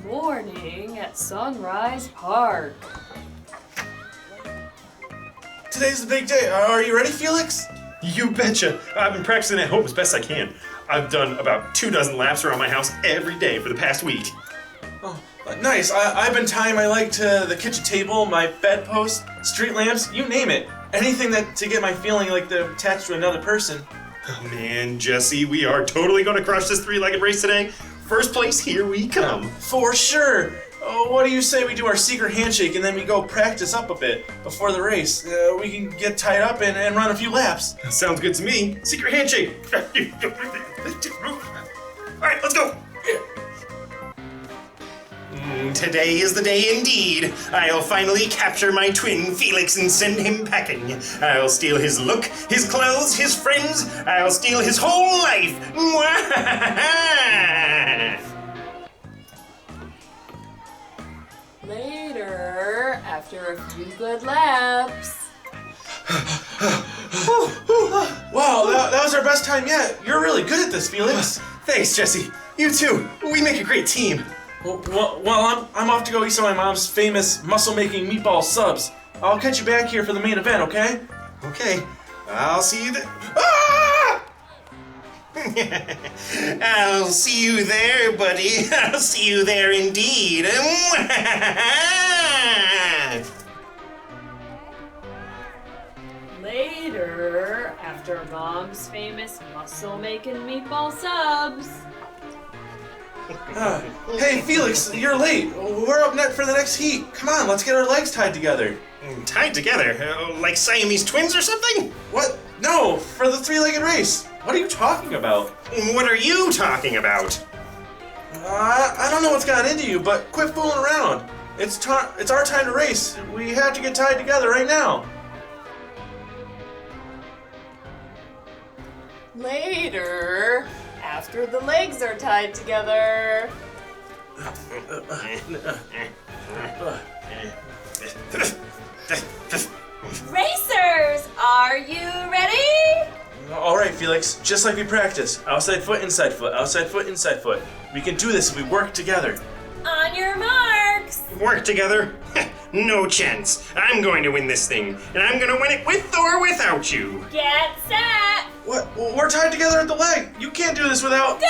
Mourning at Sunrise Park. Today's the big day. Are you ready, Felix? You betcha. I've been practicing at home as best I can. I've done about 24 laps around my house every day for the past week. Oh, nice. I've been tying my leg to the kitchen table, my bedpost, street lamps, you name it. Anything to get my feeling like they're attached to another person. Oh man, Jesse, we are totally going to crush this three-legged race today. First place, here we come. For sure. Oh, what do you say we do our secret handshake and then we go practice up a bit before the race? We can get tied up and run a few laps. Sounds good to me. Secret handshake. All right, let's go. Today is the day indeed. I'll finally capture my twin Felix and send him packing. I'll steal his look, his clothes, his friends. I'll steal his whole life. Later, after a few good laps. Wow, that was our best time yet. You're really good at this, Felix. Thanks, Jesse. You too. We make a great team. Well, I'm off to go eat some of my mom's famous muscle-making meatball subs. I'll catch you back here for the main event, okay? Okay. I'll see you there. Ah! I'll see you there, buddy. I'll see you there indeed. Later, after Mom's famous muscle-making meatball subs. Hey, Felix, you're late. We're up next for the next heat. Come on, let's get our legs tied together. Tied together? Like Siamese twins or something? What? No, for the three-legged race. What are you talking about? What are you talking about? I don't know what's gotten into you, but quit fooling around. It's our time to race. We have to get tied together right now. Later, after the legs are tied together. Racers, are you ready? All right, Felix, just like we practice. Outside foot, inside foot, outside foot, inside foot. We can do this if we work together. On your marks. Work together? No chance. I'm going to win this thing, and I'm going to win it with or without you. Get set. What? We're tied together at the leg. You can't do this without... Go!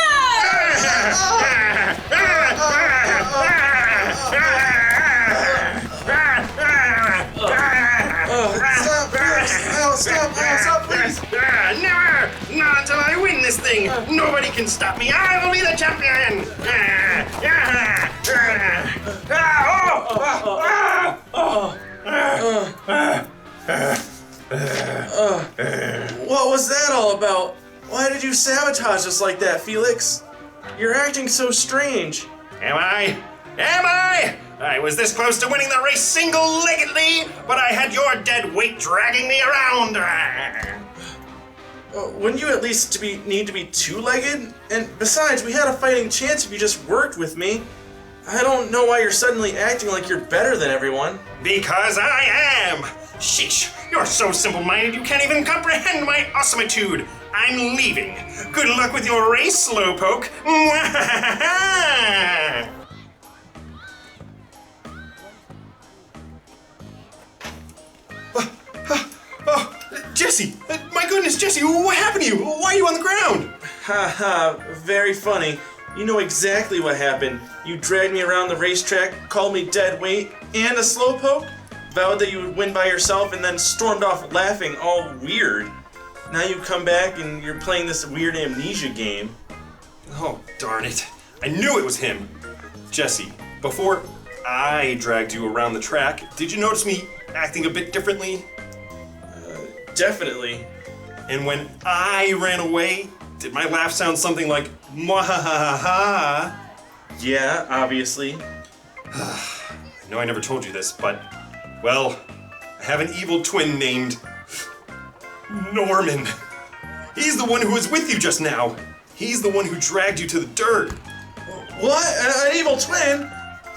Stop, Felix! Stop, please! Never! Not until I win this thing! Nobody can stop me! I will be the champion! What was that all about? Why did you sabotage us like that, Felix? You're acting so strange. Am I? I was this close to winning the race single-leggedly, but I had your dead weight dragging me around. Wouldn't you at least need to be two-legged? And besides, we had a fighting chance if you just worked with me. I don't know why you're suddenly acting like you're better than everyone. Because I am! Sheesh, you're so simple-minded you can't even comprehend my awesomeitude. I'm leaving. Good luck with your race, Slowpoke. Jesse! My goodness, Jesse, what happened to you? Why are you on the ground? Haha, very funny. You know exactly what happened. You dragged me around the racetrack, called me dead weight, and a slowpoke, vowed that you would win by yourself, and then stormed off laughing, all weird. Now you come back and you're playing this weird amnesia game. Oh, darn it. I knew it was him. Jesse, before I dragged you around the track, did you notice me acting a bit differently? Definitely. And when I ran away, did my laugh sound something like mwahaha? Yeah, obviously. I know I never told you this, but, well, I have an evil twin named Norman. He's the one who was with you just now. He's the one who dragged you to the dirt. What? An evil twin?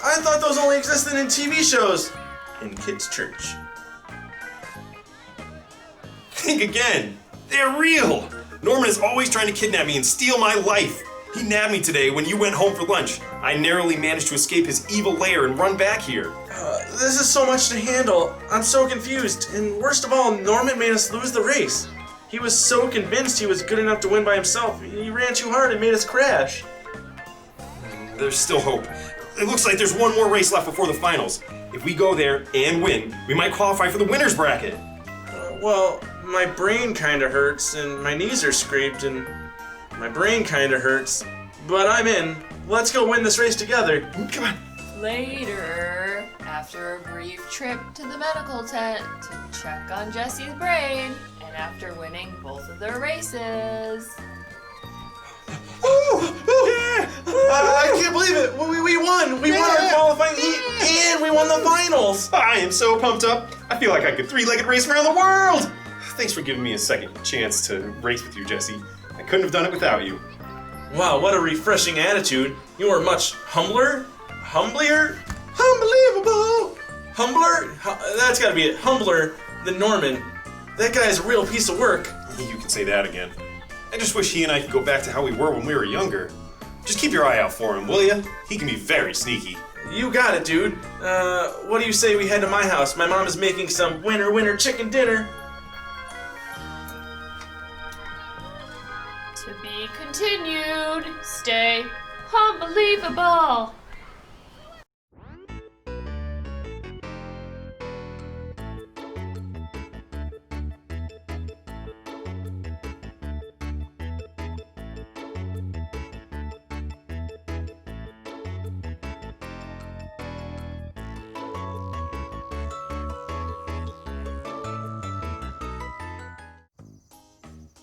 I thought those only existed in TV shows. In kids' church. Think again. They're real. Norman is always trying to kidnap me and steal my life. He nabbed me today when you went home for lunch. I narrowly managed to escape his evil lair and run back here. This is so much to handle. I'm so confused. And worst of all, Norman made us lose the race. He was so convinced he was good enough to win by himself. He ran too hard and made us crash. There's still hope. It looks like there's one more race left before the finals. If we go there and win, we might qualify for the winner's bracket. Well, my brain kinda hurts, and my knees are scraped, and my brain kinda hurts. But I'm in. Let's go win this race together. Come on. Later, after a brief trip to the medical tent to check on Jesse's brain, and after winning both of their races. I can't believe it! We won! We won our qualifying heat, and we won the finals! I am so pumped up. I feel like I could three-legged race around the world. Thanks for giving me a second chance to race with you, Jesse. I couldn't have done it without you. Wow, what a refreshing attitude. You are much humbler? Humblier? Unbelievable! Humbler? That's gotta be it. Humbler than Norman. That guy's a real piece of work. You can say that again. I just wish he and I could go back to how we were when we were younger. Just keep your eye out for him, will ya? He can be very sneaky. You got it, dude. What do you say we head to my house? My mom is making some winter chicken dinner. To be continued. Stay unbelievable.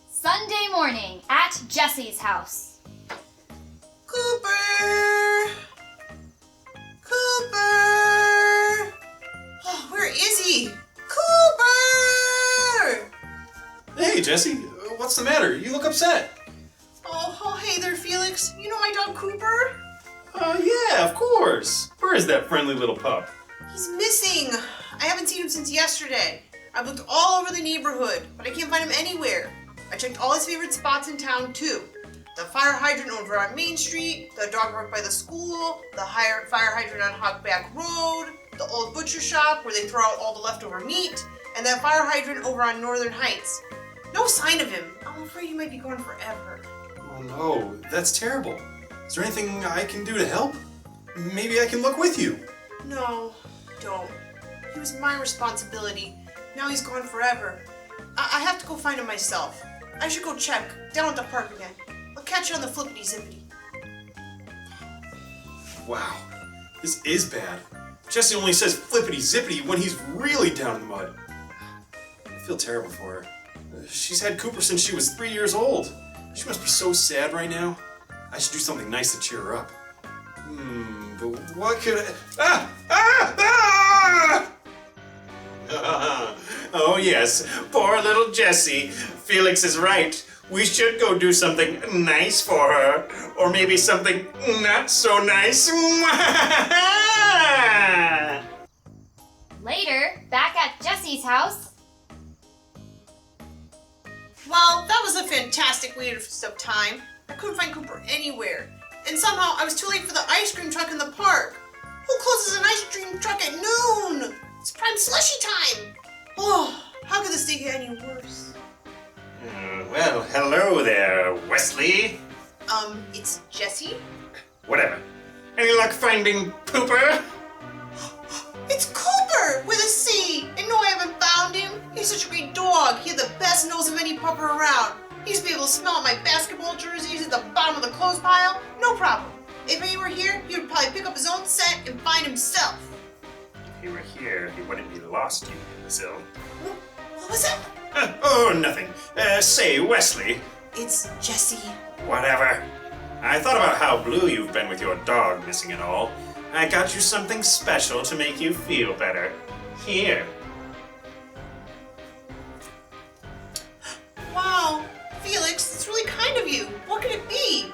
Sunday morning at Jesse's house. Cooper! Cooper! Oh, where is he? Cooper! Hey, Jesse. What's the matter? You look upset. Oh, hey there, Felix. You know my dog Cooper? Yeah, of course. Where is that friendly little pup? He's missing. I haven't seen him since yesterday. I've looked all over the neighborhood, but I can't find him anywhere. I checked all his favorite spots in town, too. The fire hydrant over on Main Street, the dog park by the school, the fire hydrant on Hogback Road, the old butcher shop where they throw out all the leftover meat, and that fire hydrant over on Northern Heights. No sign of him. I'm afraid he might be gone forever. Oh no, that's terrible. Is there anything I can do to help? Maybe I can look with you. No, don't. He was my responsibility. Now he's gone forever. I have to go find him myself. I should go check down at the park again. I'll catch you on the flippity zippity. Wow, this is bad. Jesse only says flippity zippity when he's really down in the mud. I feel terrible for her. She's had Cooper since she was 3 years old. She must be so sad right now. I should do something nice to cheer her up. But what could I... Oh yes, poor little Jessie. Felix is right. We should go do something nice for her. Or maybe something not so nice. Later, back at Jesse's house. Well, that was a fantastic waste of time. I couldn't find Cooper anywhere. And somehow I was too late for the ice cream truck in the park. Who closes an ice cream truck at noon? It's prime slushy time. Oh, how could this day get any worse? Well, hello there, Wesley. It's Jesse? Whatever. Any luck finding Pooper? It's Cooper with a C! And no, I haven't found him. He's such a great dog. He had the best nose of any pupper around. He used to be able to smell my basketball jerseys at the bottom of the clothes pile. No problem. If he were here, he would probably pick up his own scent and find himself. If he were here, he wouldn't be lost, you imbecile. What was that? Oh, nothing. Say, Wesley. It's Jesse. Whatever. I thought about how blue you've been with your dog missing and all. I got you something special to make you feel better. Here. Wow. Felix, it's really kind of you. What could it be?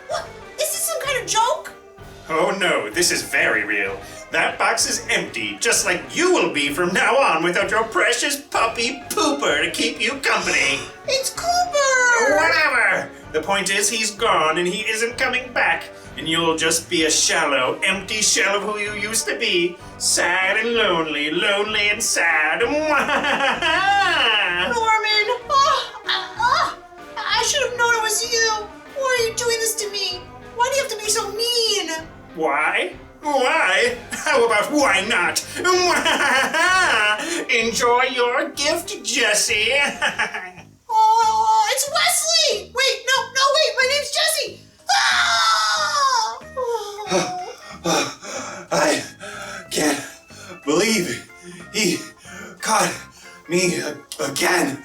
What? Is this some kind of joke? Oh no, this is very real. That box is empty, just like you will be from now on without your precious puppy Pooper to keep you company. It's Cooper! Whatever! The point is he's gone and he isn't coming back. And you'll just be a shallow, empty shell of who you used to be. Sad and lonely, lonely and sad. Norman! I should have known it was you. Why are you doing this to me? Why do you have to be so mean? Why? Why? How about why not? Enjoy your gift, Jessie. Oh, it's Wesley! Wait, no, wait, my name's Jessie! Ah! I can't believe he caught me again.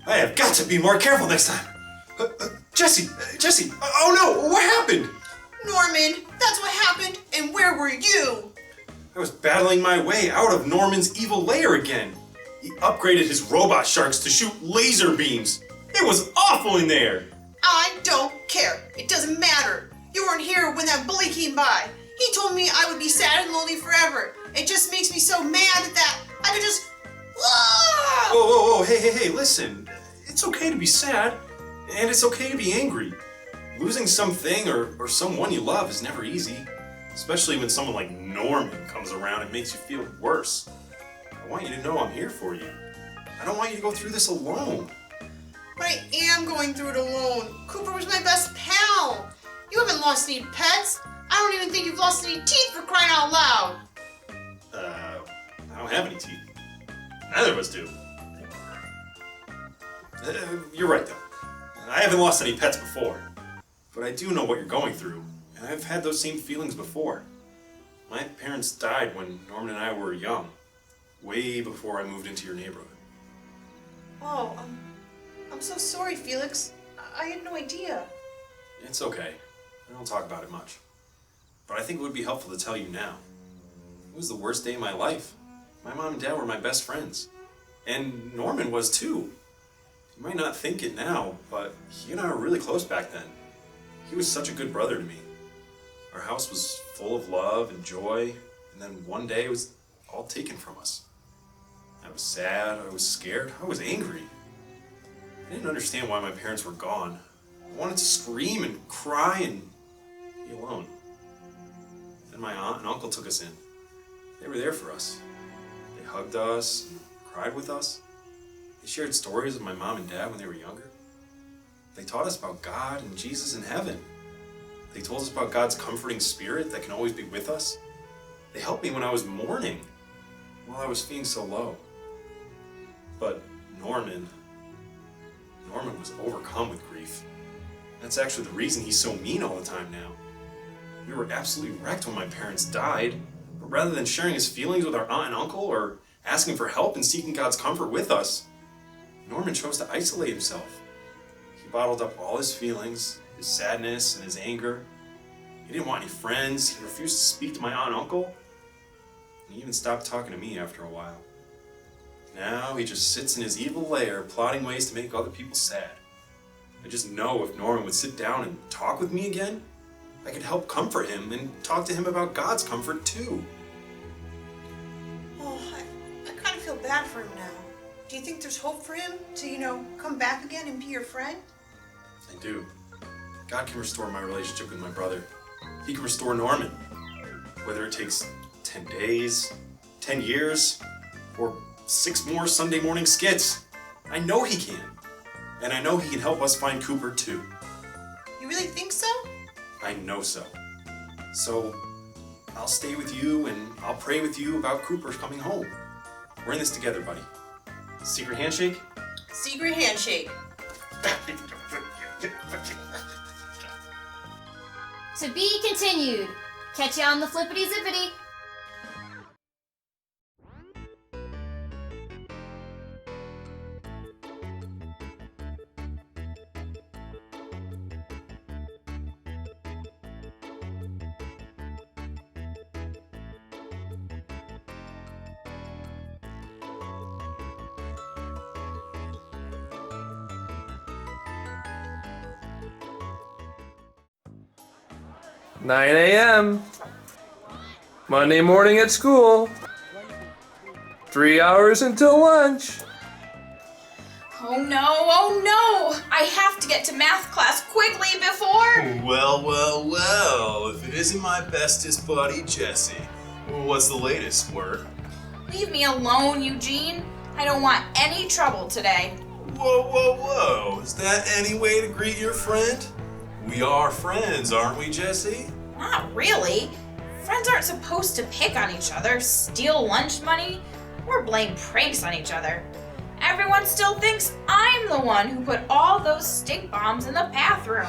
I have got to be more careful next time. Jessie, oh no, what happened? Norman, that's what happened, and where were you? I was battling my way out of Norman's evil lair again. He upgraded his robot sharks to shoot laser beams. It was awful in there. I don't care. It doesn't matter. You weren't here when that bully came by. He told me I would be sad and lonely forever. It just makes me so mad that I could just... Ah! Whoa, hey, listen. It's okay to be sad, and it's okay to be angry. Losing something or someone you love is never easy, especially when someone like Norman comes around and makes you feel worse. I want you to know I'm here for you. I don't want you to go through this alone. But I am going through it alone. Cooper was my best pal. You haven't lost any pets. I don't even think you've lost any teeth, for crying out loud. I don't have any teeth. Neither of us do. You're right, though. I haven't lost any pets before. But I do know what you're going through, and I've had those same feelings before. My parents died when Norman and I were young, way before I moved into your neighborhood. Oh, I'm so sorry, Felix. I had no idea. It's okay. I don't talk about it much. But I think it would be helpful to tell you now. It was the worst day of my life. My mom and dad were my best friends. And Norman was too. You might not think it now, but he and I were really close back then. He was such a good brother to me. Our house was full of love and joy, and then one day it was all taken from us. I was sad, I was scared, I was angry. I didn't understand why my parents were gone. I wanted to scream and cry and be alone. Then my aunt and uncle took us in. They were there for us. They hugged us and cried with us. They shared stories of my mom and dad when they were younger. They taught us about God and Jesus in heaven. They told us about God's comforting spirit that can always be with us. They helped me when I was mourning, while I was feeling so low. But Norman was overcome with grief. That's actually the reason he's so mean all the time now. We were absolutely wrecked when my parents died, but rather than sharing his feelings with our aunt and uncle or asking for help and seeking God's comfort with us, Norman chose to isolate himself. He bottled up all his feelings, his sadness and his anger. He didn't want any friends, he refused to speak to my aunt and uncle, and he even stopped talking to me after a while. Now he just sits in his evil lair, plotting ways to make other people sad. I just know if Norman would sit down and talk with me again, I could help comfort him and talk to him about God's comfort too. Oh, I kind of feel bad for him now. Do you think there's hope for him to, come back again and be your friend? I do. God can restore my relationship with my brother. He can restore Norman. Whether it takes 10 days, 10 years, or 6 more Sunday morning skits. I know he can. And I know he can help us find Cooper too. You really think so? I know so. So, I'll stay with you and I'll pray with you about Cooper coming home. We're in this together, buddy. Secret handshake? Secret handshake. To be continued. Catch you on the flippity zippity. 9 a.m. Monday morning at school. 3 hours until lunch. Oh no! I have to get to math class quickly before... Well, if it isn't my bestest buddy, Jesse. What's the latest word? Leave me alone, Eugene. I don't want any trouble today. Whoa. Is that any way to greet your friend? We are friends, aren't we, Jesse? Not really. Friends aren't supposed to pick on each other, steal lunch money, or blame pranks on each other. Everyone still thinks I'm the one who put all those stink bombs in the bathroom.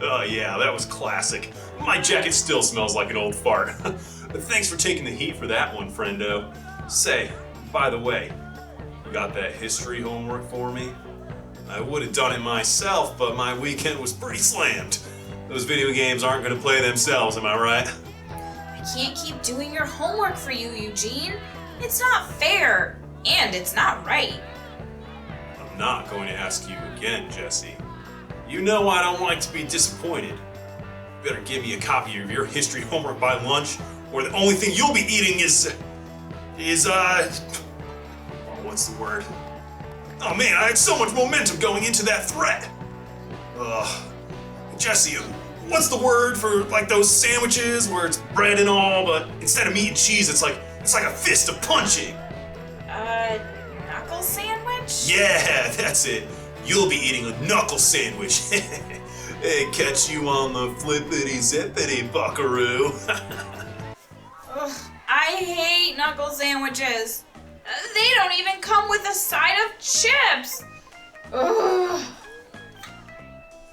Oh yeah, that was classic. My jacket still smells like an old fart. But thanks for taking the heat for that one, friendo. Say, by the way, you got that history homework for me? I would have done it myself, but my weekend was pretty slammed. Those video games aren't going to play themselves, am I right? I can't keep doing your homework for you, Eugene. It's not fair, and it's not right. I'm not going to ask you again, Jesse. You know I don't like to be disappointed. You better give me a copy of your history homework by lunch, or the only thing you'll be eating is what's the word? Oh man, I had so much momentum going into that threat. Jesse, what's the word for like those sandwiches where it's bread and all, but instead of meat and cheese, it's like a fist of punching? Knuckle sandwich? Yeah, that's it. You'll be eating a knuckle sandwich. Hey, catch you on the flippity-zippity, buckaroo. Ugh, I hate knuckle sandwiches. They don't even come with a side of chips. Ugh.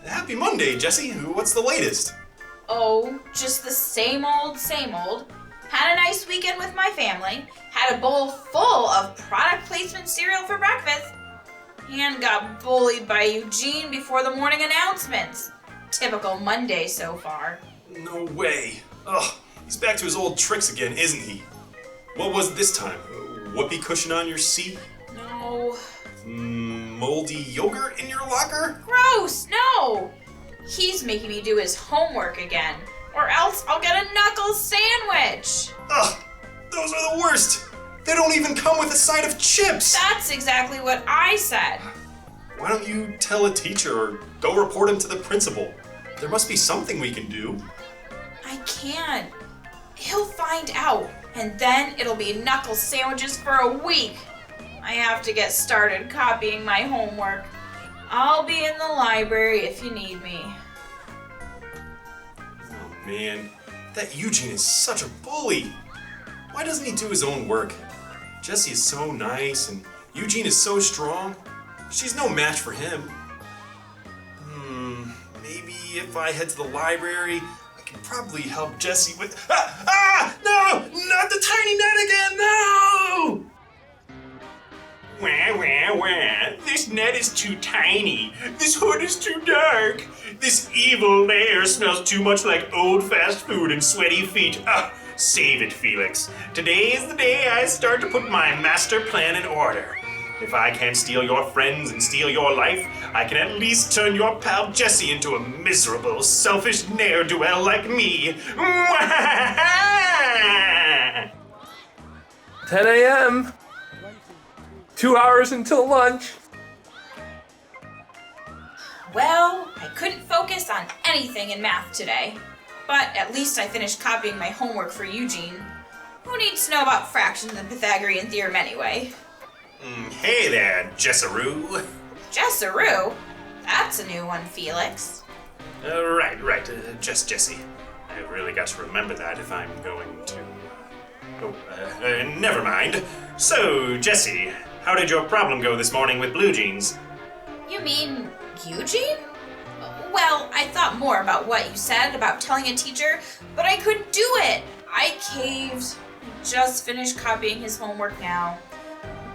Happy Monday, Jesse. What's the latest? Oh, just the same old, same old. Had a nice weekend with my family. Had a bowl full of product placement cereal for breakfast. And got bullied by Eugene before the morning announcements. Typical Monday so far. No way. Ugh, he's back to his old tricks again, isn't he? What was it this time? Whoopee cushion on your seat? No. Moldy yogurt in your locker? Gross, no! He's making me do his homework again, or else I'll get a knuckle sandwich. Ugh, those are the worst. They don't even come with a side of chips. That's exactly what I said. Why don't you tell a teacher or go report him to the principal? There must be something we can do. I can't. He'll find out, and then it'll be knuckle sandwiches for a week. I have to get started copying my homework. I'll be in the library if you need me. Oh man, that Eugene is such a bully. Why doesn't he do his own work? Jesse is so nice and Eugene is so strong. She's no match for him. Maybe if I head to the library, I can probably help Jesse with... No! Not the tiny net again! No! Wah. This net is too tiny. This hood is too dark. This evil lair smells too much like old fast food and sweaty feet. Save it, Felix. Today is the day I start to put my master plan in order. If I can't steal your friends and steal your life, I can at least turn your pal Jesse into a miserable, selfish ne'er-do-well like me. 10 a.m. 2 hours until lunch. Well, I couldn't focus on anything in math today. But at least I finished copying my homework for Eugene. Who needs to know about fractions and Pythagorean theorem anyway? Hey there, Jessaroo. Jessaroo? That's a new one, Felix. Right. Just Jesse. I really got to remember that if I'm going to... never mind. So, Jesse, how did your problem go this morning with blue jeans? You mean Eugene? Well, I thought more about what you said about telling a teacher, but I couldn't do it. I caved. I just finished copying his homework now.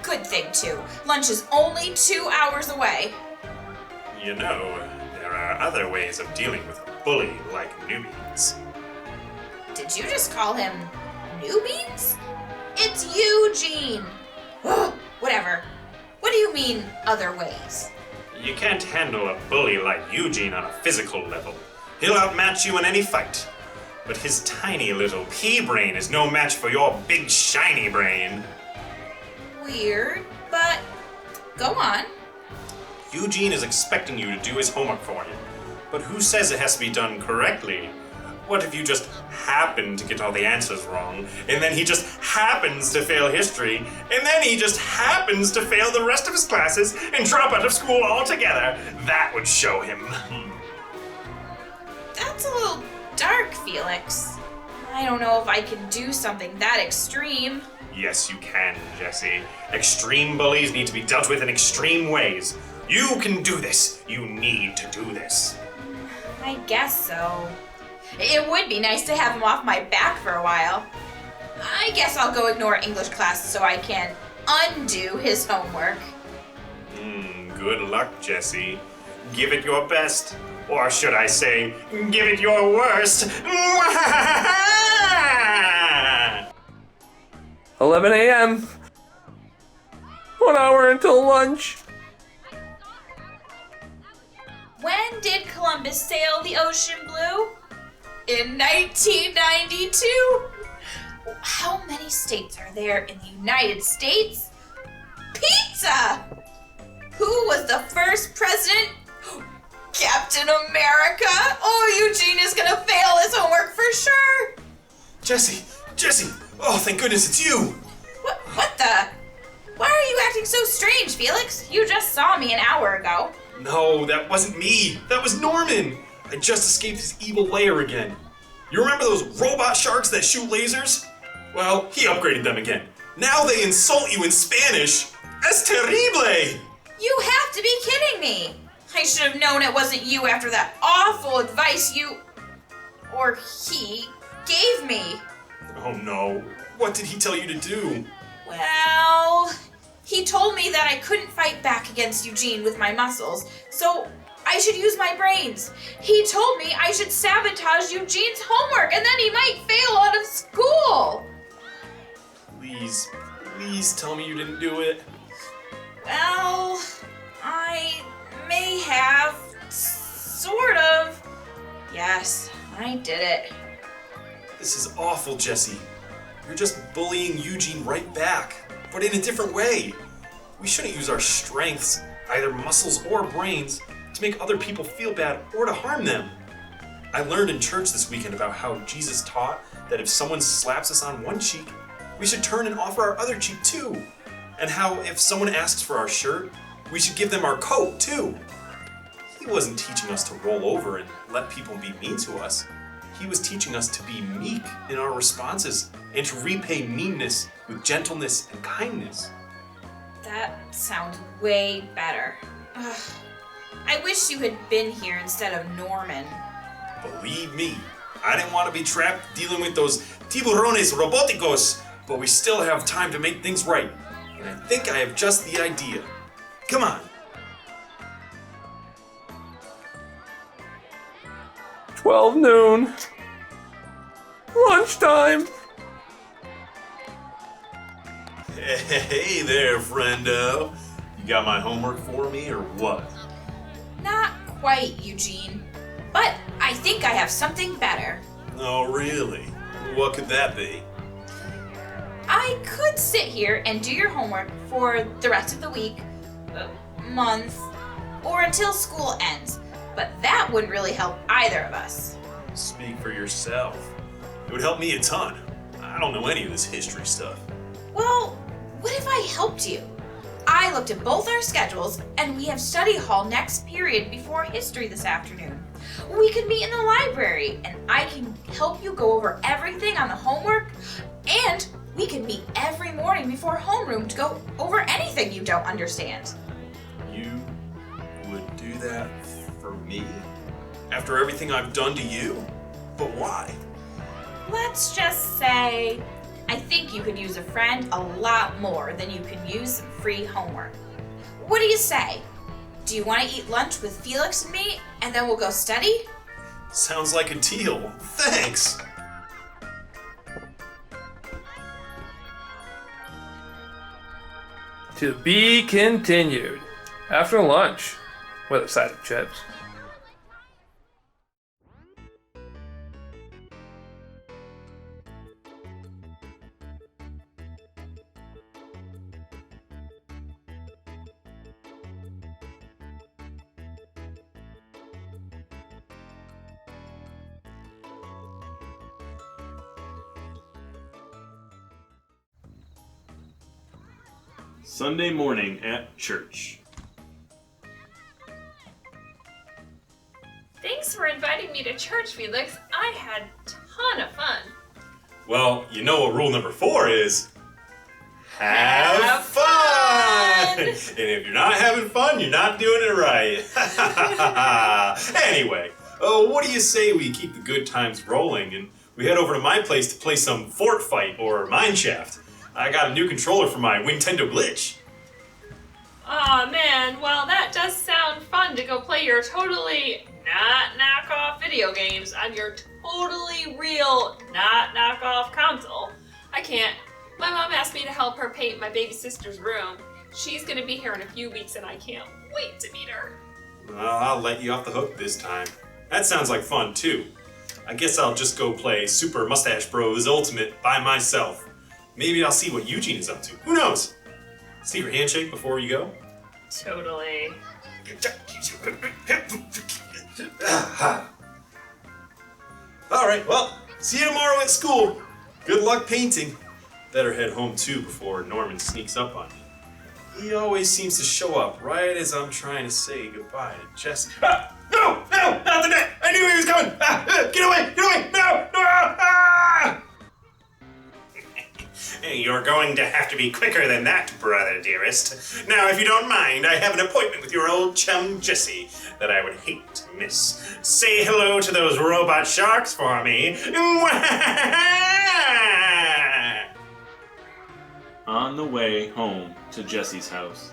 Good thing, too. Lunch is only 2 hours away. You know, there are other ways of dealing with a bully like newbies. Did you just call him newbies? It's Eugene. Whatever. What do you mean, other ways? You can't handle a bully like Eugene on a physical level. He'll outmatch you in any fight. But his tiny little pea brain is no match for your big shiny brain. Weird, but go on. Eugene is expecting you to do his homework for him. But who says it has to be done correctly? What if you just happen to get all the answers wrong, and then he just happens to fail history, and then he just happens to fail the rest of his classes and drop out of school altogether? That would show him. That's a little dark, Felix. I don't know if I can do something that extreme. Yes, you can, Jesse. Extreme bullies need to be dealt with in extreme ways. You can do this. You need to do this. I guess so. It would be nice to have him off my back for a while. I guess I'll go ignore English class so I can undo his homework. Good luck, Jesse. Give it your best. Or should I say, give it your worst. 11 a.m. 1 hour until lunch. When did Columbus sail the ocean blue? In 1992. How many states are there in the United States? Pizza! Who was the first president? Captain America! Oh, Eugene is gonna fail his homework for sure! Jesse! Oh, thank goodness it's you! What the? Why are you acting so strange, Felix? You just saw me an hour ago. No, that wasn't me. That was Norman. I just escaped his evil lair again. You remember those robot sharks that shoot lasers? Well, he upgraded them again. Now they insult you in Spanish. Es terrible! You have to be kidding me. I should have known it wasn't you after that awful advice he gave me. Oh no. What did he tell you to do? Well, he told me that I couldn't fight back against Eugene with my muscles, so I should use my brains. He told me I should sabotage Eugene's homework and then he might fail out of school. Please tell me you didn't do it. Well, I may have, sort of. Yes, I did it. This is awful, Jesse. You're just bullying Eugene right back, but in a different way. We shouldn't use our strengths, either muscles or brains, to make other people feel bad or to harm them. I learned in church this weekend about how Jesus taught that if someone slaps us on one cheek, we should turn and offer our other cheek too. And how if someone asks for our shirt, we should give them our coat too. He wasn't teaching us to roll over and let people be mean to us. He was teaching us to be meek in our responses and to repay meanness with gentleness and kindness. That sounds way better. Ugh. I wish you had been here instead of Norman. Believe me, I didn't want to be trapped dealing with those tiburones robóticos, but we still have time to make things right. And I think I have just the idea. Come on. 12 noon. Lunchtime. Hey there, friendo. You got my homework for me or what? Not quite, Eugene. But I think I have something better. Oh, really? What could that be? I could sit here and do your homework for the rest of the week, month, or until school ends. But that wouldn't really help either of us. Speak for yourself. It would help me a ton. I don't know any of this history stuff. Well, what if I helped you? I looked at both our schedules, and we have study hall next period before history this afternoon. We could meet in the library, and I can help you go over everything on the homework, and we can meet every morning before homeroom to go over anything you don't understand. You would do that for me? After everything I've done to you? But why? Let's just say, I think you could use a friend a lot more than you can use some free homework. What do you say? Do you want to eat lunch with Felix and me, and then we'll go study? Sounds like a deal. Thanks. To be continued. After lunch, with a side of chips. Sunday morning at church. Thanks for inviting me to church, Felix. I had a ton of fun. Well, you know what rule number 4 is? Have fun! And if you're not having fun, you're not doing it right. Anyway, what do you say we keep the good times rolling and we head over to my place to play some Fort Fight or Mineshaft? I got a new controller for my Nintendo Glitch. Aw, man, well, that does sound fun to go play your totally not knockoff video games on your totally real not knockoff console. I can't. My mom asked me to help her paint my baby sister's room. She's gonna be here in a few weeks and I can't wait to meet her. Well, I'll let you off the hook this time. That sounds like fun, too. I guess I'll just go play Super Mustache Bros Ultimate by myself. Maybe I'll see what Eugene is up to. Who knows? Secret handshake before you go? Totally. Alright, well, see you tomorrow at school. Good luck painting. Better head home too before Norman sneaks up on me. He always seems to show up right as I'm trying to say goodbye to Jesse. Ah! No! No! Not the net! I knew he was coming! Get away! Get away! No! No! Ah! You're going to have to be quicker than that, brother dearest. Now, if you don't mind, I have an appointment with your old chum Jesse that I would hate to miss. Say hello to those robot sharks for me. On the way home to Jesse's house.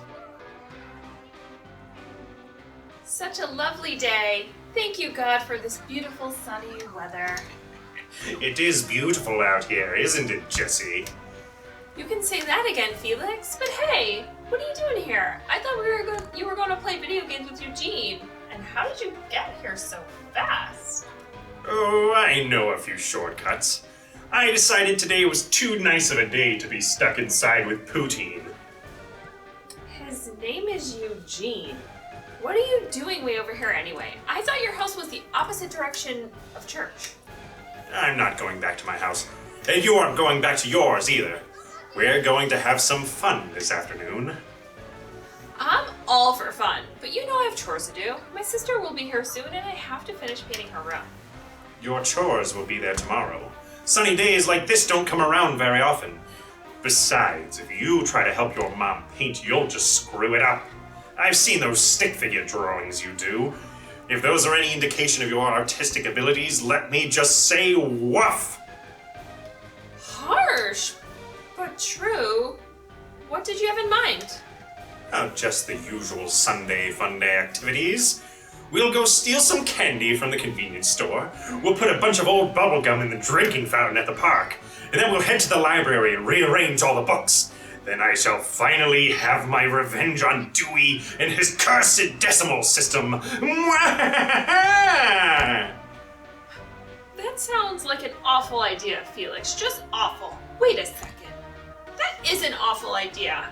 Such a lovely day. Thank you, God, for this beautiful sunny weather. It is beautiful out here, isn't it, Jesse? You can say that again, Felix. But hey, what are you doing here? I thought you were going to play video games with Eugene. And how did you get here so fast? Oh, I know a few shortcuts. I decided today was too nice of a day to be stuck inside with Poutine. His name is Eugene. What are you doing way over here anyway? I thought your house was the opposite direction of church. I'm not going back to my house. And you aren't going back to yours either. We're going to have some fun this afternoon. I'm all for fun, but you know I have chores to do. My sister will be here soon and I have to finish painting her room. Your chores will be there tomorrow. Sunny days like this don't come around very often. Besides, if you try to help your mom paint, you'll just screw it up. I've seen those stick figure drawings you do. If those are any indication of your artistic abilities, let me just say woof! Harsh, but true. What did you have in mind? Oh, just the usual Sunday Funday activities. We'll go steal some candy from the convenience store. We'll put a bunch of old bubblegum in the drinking fountain at the park. And then we'll head to the library and rearrange all the books. Then I shall finally have my revenge on Dewey and his cursed decimal system. That sounds like an awful idea, Felix. Just awful. Wait a second. That is an awful idea.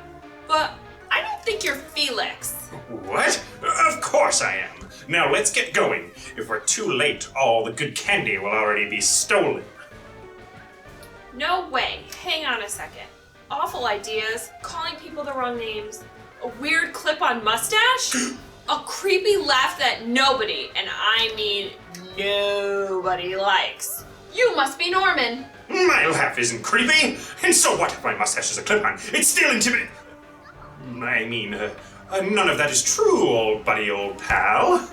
But I don't think you're Felix. What? Of course I am. Now let's get going. If we're too late, all the good candy will already be stolen. No way. Hang on a second. Awful ideas, calling people the wrong names, a weird clip-on mustache, a creepy laugh that nobody, and I mean nobody likes. You must be Norman. My laugh isn't creepy, and so what if my mustache is a clip-on? It's still intimidating. I mean, none of that is true, old buddy, old pal.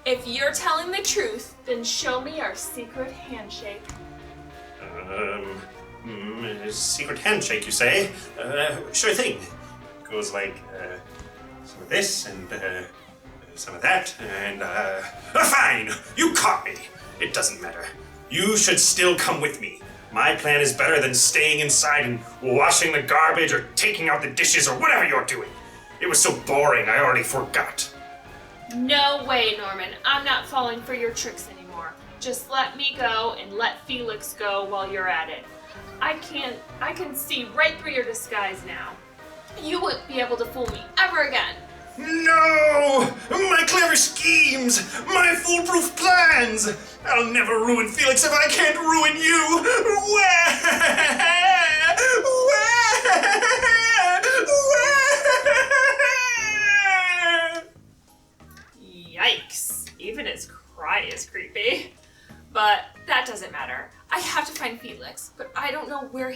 If you're telling the truth, then show me our secret handshake. Secret handshake, you say? Sure thing. Goes like, some of this, and, some of that, and, fine! You caught me! It doesn't matter. You should still come with me. My plan is better than staying inside and washing the garbage or taking out the dishes or whatever you're doing. It was so boring, I already forgot. No way, Norman. I'm not falling for your tricks anymore. Just let me go and let Felix go while you're at it. I can see right through your disguise now. You wouldn't be able to fool me ever again. No! My clever schemes! My foolproof plans! I'll never ruin Felix if I can't ruin you!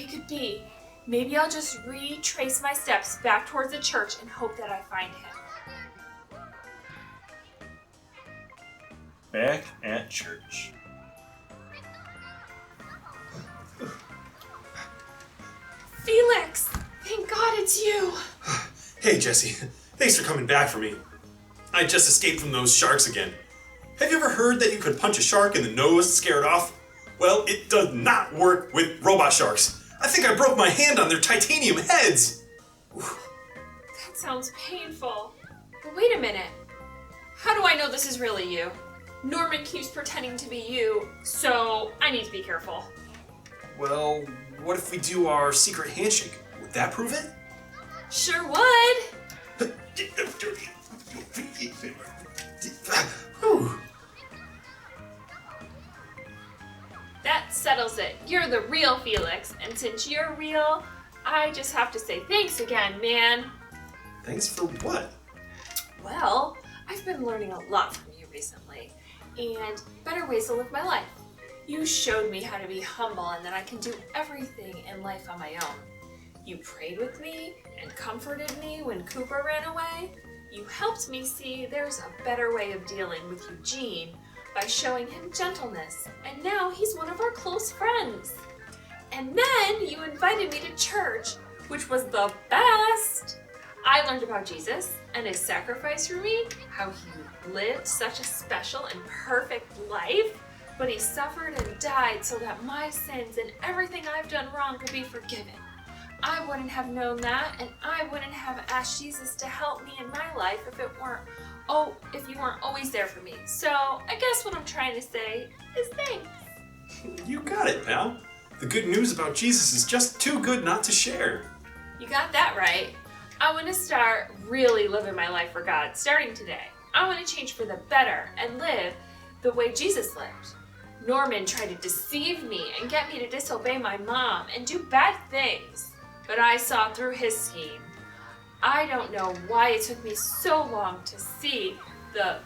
could be. Maybe I'll just retrace my steps back towards the church and hope that I find him. Back at church. Felix! Thank God it's you! Hey, Jesse. Thanks for coming back for me. I just escaped from those sharks again. Have you ever heard that you could punch a shark in the nose to scare it off? Well, it does not work with robot sharks. I think I broke my hand on their titanium heads. That sounds painful. But wait a minute. How do I know this is really you? Norman keeps pretending to be you, so I need to be careful. Well, what if we do our secret handshake? Would that prove it? Sure would. Whew. That settles it. You're the real Felix, and since you're real, I just have to say thanks again, man. Thanks for what? Well, I've been learning a lot from you recently, and better ways to live my life. You showed me how to be humble and that I can do everything in life on my own. You prayed with me and comforted me when Cooper ran away. You helped me see there's a better way of dealing with Eugene by showing him gentleness, and now he's one of our close friends. And then you invited me to church, which was the best. I learned about Jesus and his sacrifice for me, how he lived such a special and perfect life, but he suffered and died so that my sins and everything I've done wrong could be forgiven. I wouldn't have known that, and I wouldn't have asked Jesus to help me in my life if you weren't always there for me. So I guess what I'm trying to say is thanks. You got it, pal. The good news about Jesus is just too good not to share. You got that right. I want to start really living my life for God, starting today. I want to change for the better and live the way Jesus lived. Norman tried to deceive me and get me to disobey my mom and do bad things, but I saw through his scheme. I don't know why it took me so long to see the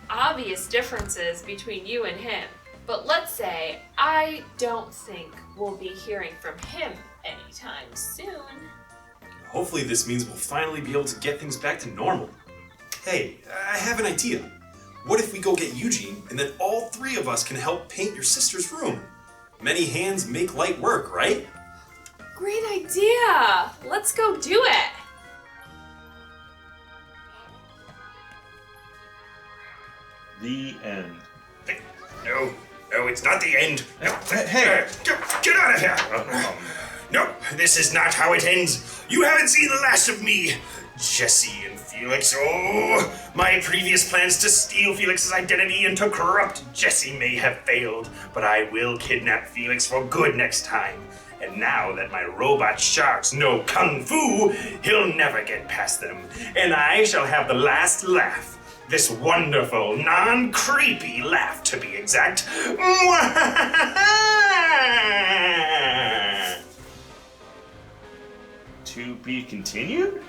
obvious differences between you and him, but let's say I don't think we'll be hearing from him anytime soon. Hopefully this means we'll finally be able to get things back to normal. Hey, I have an idea. What if we go get Eugene and then all three of us can help paint your sister's room? Many hands make light work, right? Great idea! Let's go do it! The end. No, it's not the end. No. Hey! Get out of here! No, this is not how it ends. You haven't seen the last of me. Jesse and Felix. Oh, my previous plans to steal Felix's identity and to corrupt Jesse may have failed, but I will kidnap Felix for good next time. And now that my robot sharks know Kung Fu, he'll never get past them. And I shall have the last laugh. This wonderful, non-creepy laugh, to be exact. To be continued?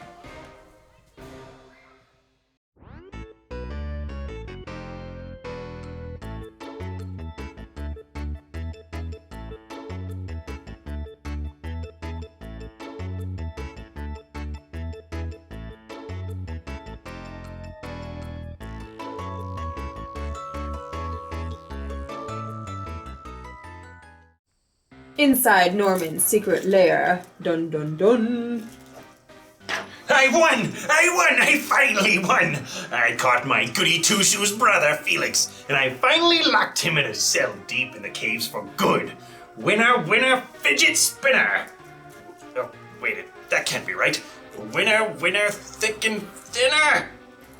Inside Norman's secret lair. Dun dun dun. I won! I finally won! I caught my goody two-shoes brother, Felix, and I finally locked him in a cell deep in the caves for good. Winner, winner, fidget spinner! Oh, wait, that can't be right. Winner, winner, thick and thinner?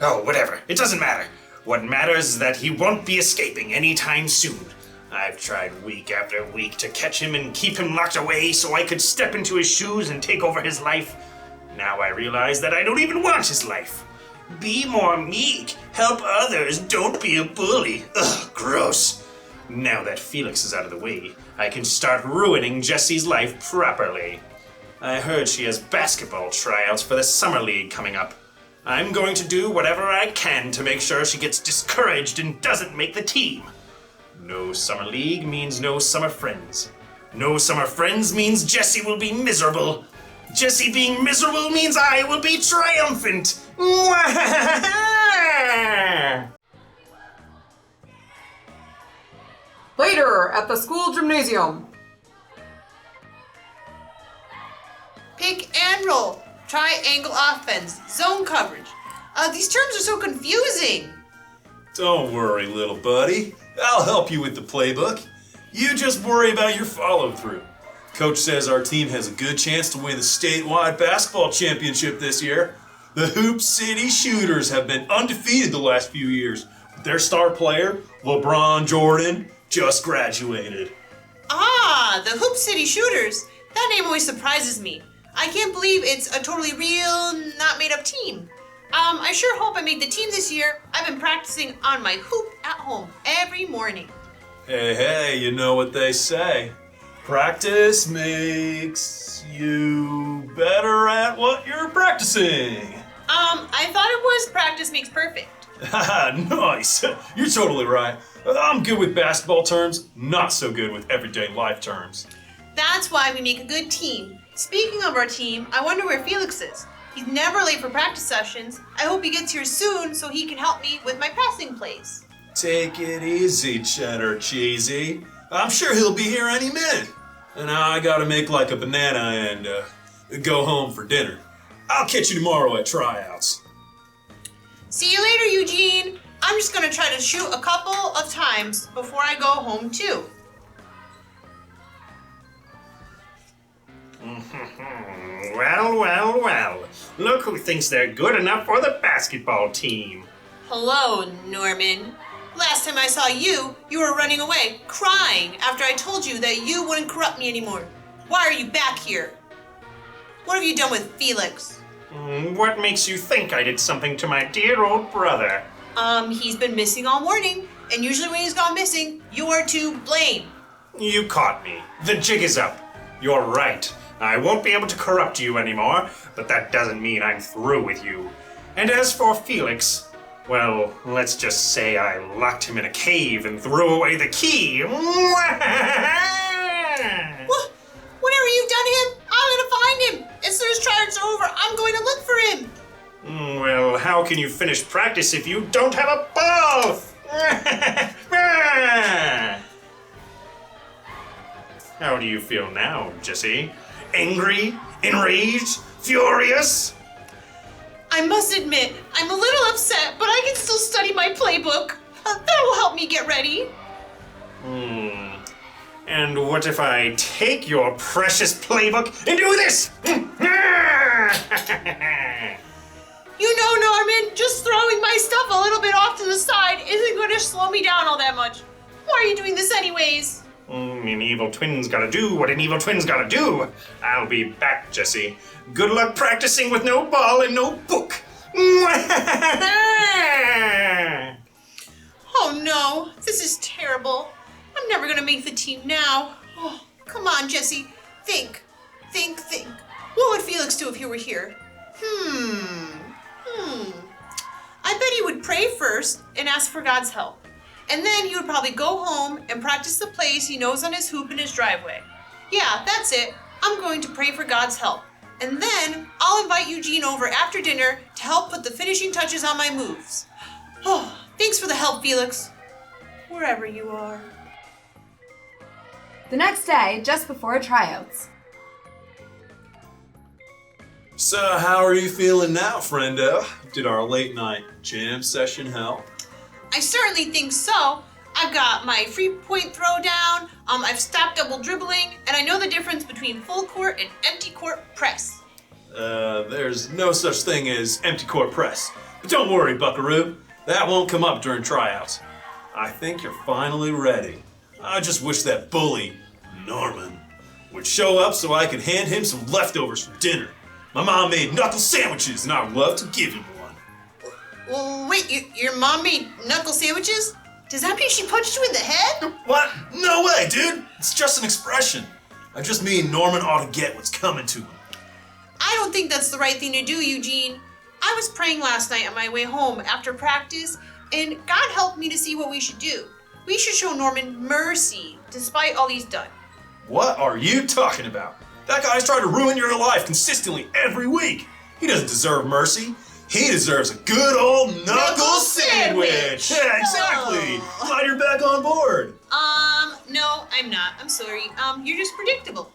Oh, whatever. It doesn't matter. What matters is that he won't be escaping anytime soon. I've tried week after week to catch him and keep him locked away so I could step into his shoes and take over his life. Now I realize that I don't even want his life. Be more meek. Help others. Don't be a bully. Ugh, gross. Now that Felix is out of the way, I can start ruining Jessie's life properly. I heard she has basketball tryouts for the summer league coming up. I'm going to do whatever I can to make sure she gets discouraged and doesn't make the team. No summer league means no summer friends. No summer friends means Jesse will be miserable. Jesse being miserable means I will be triumphant. Later at the school gymnasium. Pick and roll, triangle offense, zone coverage. These terms are so confusing. Don't worry, little buddy. I'll help you with the playbook. You just worry about your follow-through. Coach says our team has a good chance to win the statewide basketball championship this year. The Hoop City Shooters have been undefeated the last few years. Their star player, LeBron Jordan, just graduated. Ah, the Hoop City Shooters. That name always surprises me. I can't believe it's a totally real, not made up team. I sure hope I make the team this year. I've been practicing on my hoop at home every morning. Hey, you know what they say. Practice makes you better at what you're practicing. I thought it was practice makes perfect. Haha, nice. You're totally right. I'm good with basketball terms, not so good with everyday life terms. That's why we make a good team. Speaking of our team, I wonder where Felix is. He's never late for practice sessions. I hope he gets here soon so he can help me with my passing plays. Take it easy, Cheddar Cheesy. I'm sure he'll be here any minute. And I gotta make like a banana and go home for dinner. I'll catch you tomorrow at tryouts. See you later, Eugene. I'm just gonna try to shoot a couple of times before I go home too. Well. Look who thinks they're good enough for the basketball team. Hello, Norman. Last time I saw you, you were running away, crying after I told you that you wouldn't corrupt me anymore. Why are you back here? What have you done with Felix? What makes you think I did something to my dear old brother? He's been missing all morning, and usually when he's gone missing, you're to blame. You caught me. The jig is up. You're right. I won't be able to corrupt you anymore, but that doesn't mean I'm through with you. And as for Felix, well, let's just say I locked him in a cave and threw away the key. What? Whenever you've done him, I'm gonna find him. As soon as tryouts are over, I'm going to look for him. Well, how can you finish practice if you don't have a ball? How do you feel now, Jesse? Angry? Enraged? Furious? I must admit, I'm a little upset, but I can still study my playbook. That will help me get ready. And what if I take your precious playbook and do this? You know, Norman, just throwing my stuff a little bit off to the side isn't going to slow me down all that much. Why are you doing this anyways? An evil twin's gotta do what an evil twin's gotta do. I'll be back, Jesse. Good luck practicing with no ball and no book. Oh no, this is terrible. I'm never gonna make the team now. Oh, come on, Jesse. Think. What would Felix do if he were here? I bet he would pray first and ask for God's help. And then he would probably go home and practice the plays he knows on his hoop in his driveway. Yeah, that's it. I'm going to pray for God's help. And then I'll invite Eugene over after dinner to help put the finishing touches on my moves. Oh, thanks for the help, Felix. Wherever you are. The next day, just before tryouts. So how are you feeling now, friendo? Did our late night jam session help? I certainly think so. I've got my free point throwdown, I've stopped double dribbling, and I know the difference between full court and empty court press. There's no such thing as empty court press. But don't worry, buckaroo. That won't come up during tryouts. I think you're finally ready. I just wish that bully, Norman, would show up so I could hand him some leftovers for dinner. My mom made knuckle sandwiches and I would love to give him one. Well, wait, your mom made knuckle sandwiches? Does that mean she punched you in the head? What? No way, dude. It's just an expression. I just mean Norman ought to get what's coming to him. I don't think that's the right thing to do, Eugene. I was praying last night on my way home after practice, and God helped me to see what we should do. We should show Norman mercy, despite all he's done. What are you talking about? That guy's trying to ruin your life consistently every week. He doesn't deserve mercy. He deserves a good old knuckle sandwich. Yeah, exactly. Glad you're back on board. No, I'm not. I'm sorry. You're just predictable.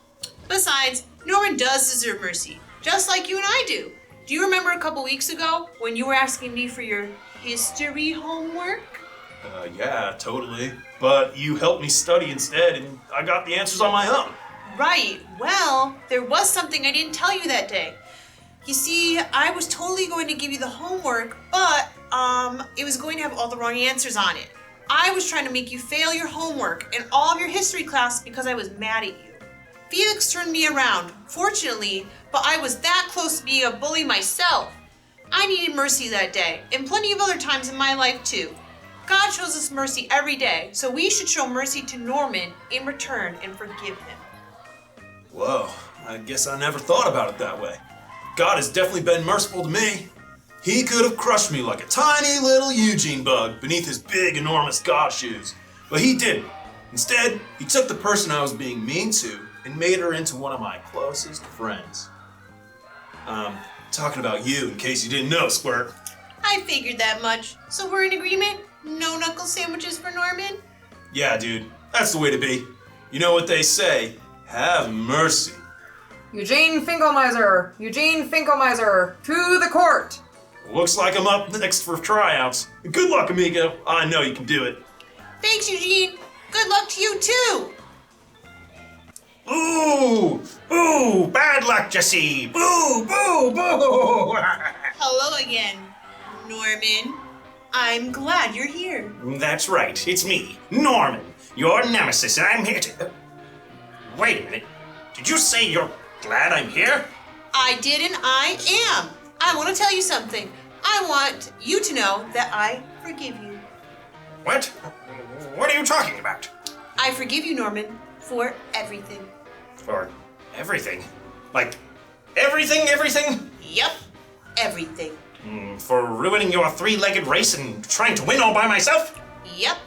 Besides, Norman does deserve mercy, just like you and I do. Do you remember a couple weeks ago when you were asking me for your history homework? Yeah, totally. But you helped me study instead, and I got the answers on my own. Right. Well, there was something I didn't tell you that day. You see, I was totally going to give you the homework, but it was going to have all the wrong answers on it. I was trying to make you fail your homework and all of your history class because I was mad at you. Felix turned me around, fortunately, but I was that close to being a bully myself. I needed mercy that day, and plenty of other times in my life too. God shows us mercy every day, so we should show mercy to Norman in return and forgive him. Whoa, I guess I never thought about it that way. God has definitely been merciful to me. He could have crushed me like a tiny little Eugene bug beneath his big, enormous God shoes. But he didn't. Instead, he took the person I was being mean to and made her into one of my closest friends. Talking about you, in case you didn't know, Squirt. I figured that much. So we're in agreement? No knuckle sandwiches for Norman? Yeah, dude, that's the way to be. You know what they say, have mercy. Eugene Finkelmeiser! Eugene Finkelmeiser! To the court! Looks like I'm up next for tryouts. Good luck, amigo. I know you can do it. Thanks, Eugene. Good luck to you, too. Ooh! Boo! Bad luck, Jesse! Boo! Boo! Boo! Hello again, Norman. I'm glad you're here. That's right, it's me, Norman, your nemesis, and I'm here to... Wait a minute. Did you say you're glad I'm here? I did and I am. I want to tell you something. I want you to know that I forgive you. What? What are you talking about? I forgive you, Norman, for everything. For everything? Like, everything? Yep, everything. For ruining your three-legged race and trying to win all by myself? Yep.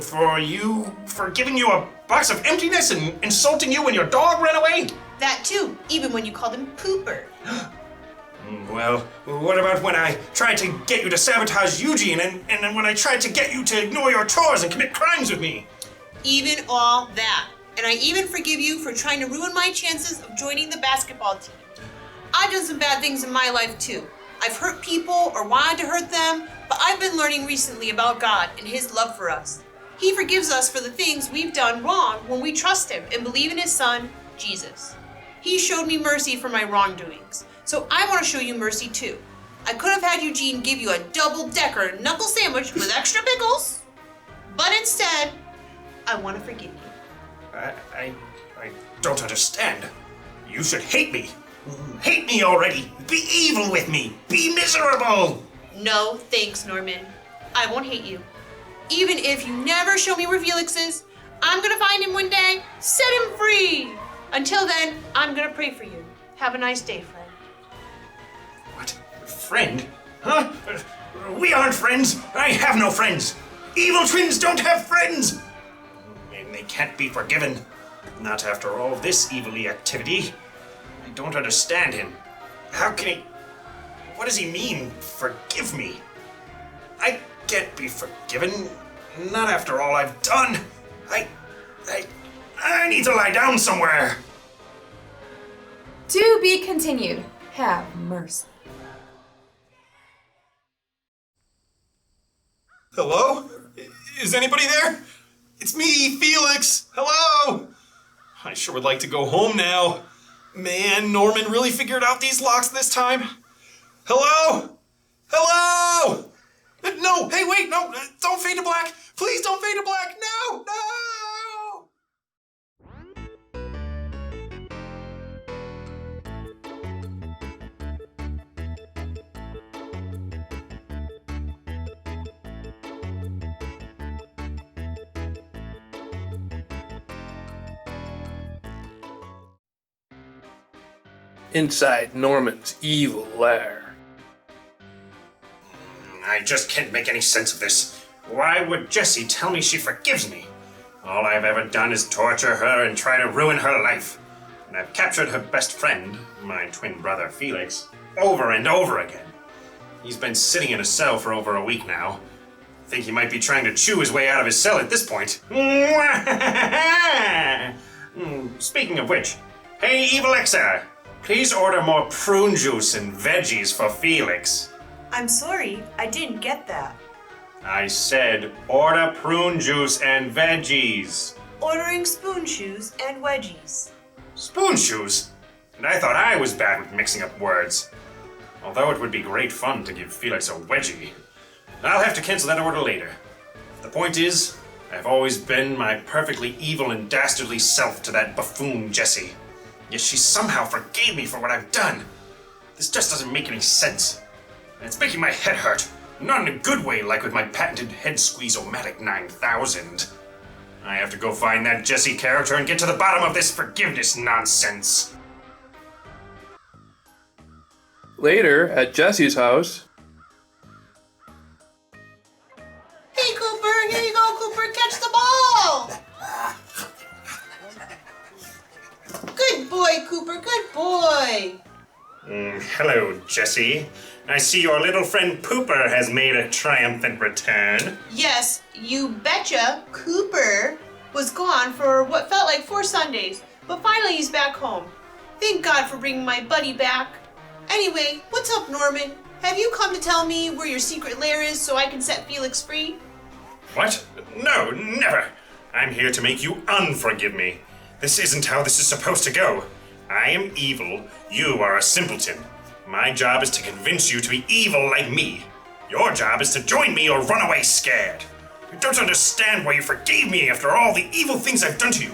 For giving you a box of emptiness and insulting you when your dog ran away? That too, even when you called him Pooper. Well, what about when I tried to get you to sabotage Eugene and then when I tried to get you to ignore your chores and commit crimes with me? Even all that. And I even forgive you for trying to ruin my chances of joining the basketball team. I've done some bad things in my life too. I've hurt people or wanted to hurt them, but I've been learning recently about God and His love for us. He forgives us for the things we've done wrong when we trust Him and believe in His Son, Jesus. He showed me mercy for my wrongdoings, so I want to show you mercy too. I could have had Eugene give you a double-decker knuckle sandwich with extra pickles, but instead, I want to forgive you. I don't understand. You should hate me. Hate me already. Be evil with me. Be miserable. No, thanks, Norman. I won't hate you. Even if you never show me where Felix is, I'm gonna find him one day, set him free. Until then, I'm gonna pray for you. Have a nice day, friend. What? Friend? Huh? We aren't friends. I have no friends. Evil twins don't have friends. And they can't be forgiven. Not after all this evilly activity. I don't understand him. How can he... What does he mean, forgive me? I can't be forgiven. Not after all I've done. I need to lie down somewhere. To be continued. Have mercy. Hello? Is anybody there? It's me, Felix. Hello? I sure would like to go home now. Man, Norman really figured out these locks this time. Hello? Hello? No, hey, wait, no, don't fade to black. Please don't fade to black. No, no! Inside Norman's evil lair. I just can't make any sense of this. Why would Jessie tell me she forgives me? All I've ever done is torture her and try to ruin her life. And I've captured her best friend, my twin brother Felix, over and over again. He's been sitting in a cell for over a week now. I think he might be trying to chew his way out of his cell at this point. Speaking of which, hey Evil Xer, please order more prune juice and veggies for Felix. I'm sorry, I didn't get that. I said order prune juice and veggies. Ordering spoon shoes and wedgies. Spoon shoes? And I thought I was bad with mixing up words. Although it would be great fun to give Felix a wedgie. I'll have to cancel that order later. The point is, I've always been my perfectly evil and dastardly self to that buffoon Jessie. Yet she somehow forgave me for what I've done. This just doesn't make any sense. And it's making my head hurt. Not in a good way, like with my patented head squeeze-o-matic 9000. I have to go find that Jessie character and get to the bottom of this forgiveness nonsense. Later, at Jesse's house. Hey, Cooper, here you go, Cooper, catch the ball! Good boy, Cooper, good boy. Hello, Jessie. I see your little friend Pooper has made a triumphant return. Yes, you betcha, Cooper was gone for what felt like 4 Sundays, but finally he's back home. Thank God for bringing my buddy back. Anyway, what's up, Norman? Have you come to tell me where your secret lair is so I can set Felix free? What? No, never. I'm here to make you unforgive me. This isn't how this is supposed to go. I am evil, you are a simpleton. My job is to convince you to be evil like me. Your job is to join me or run away scared. You don't understand why you forgave me after all the evil things I've done to you.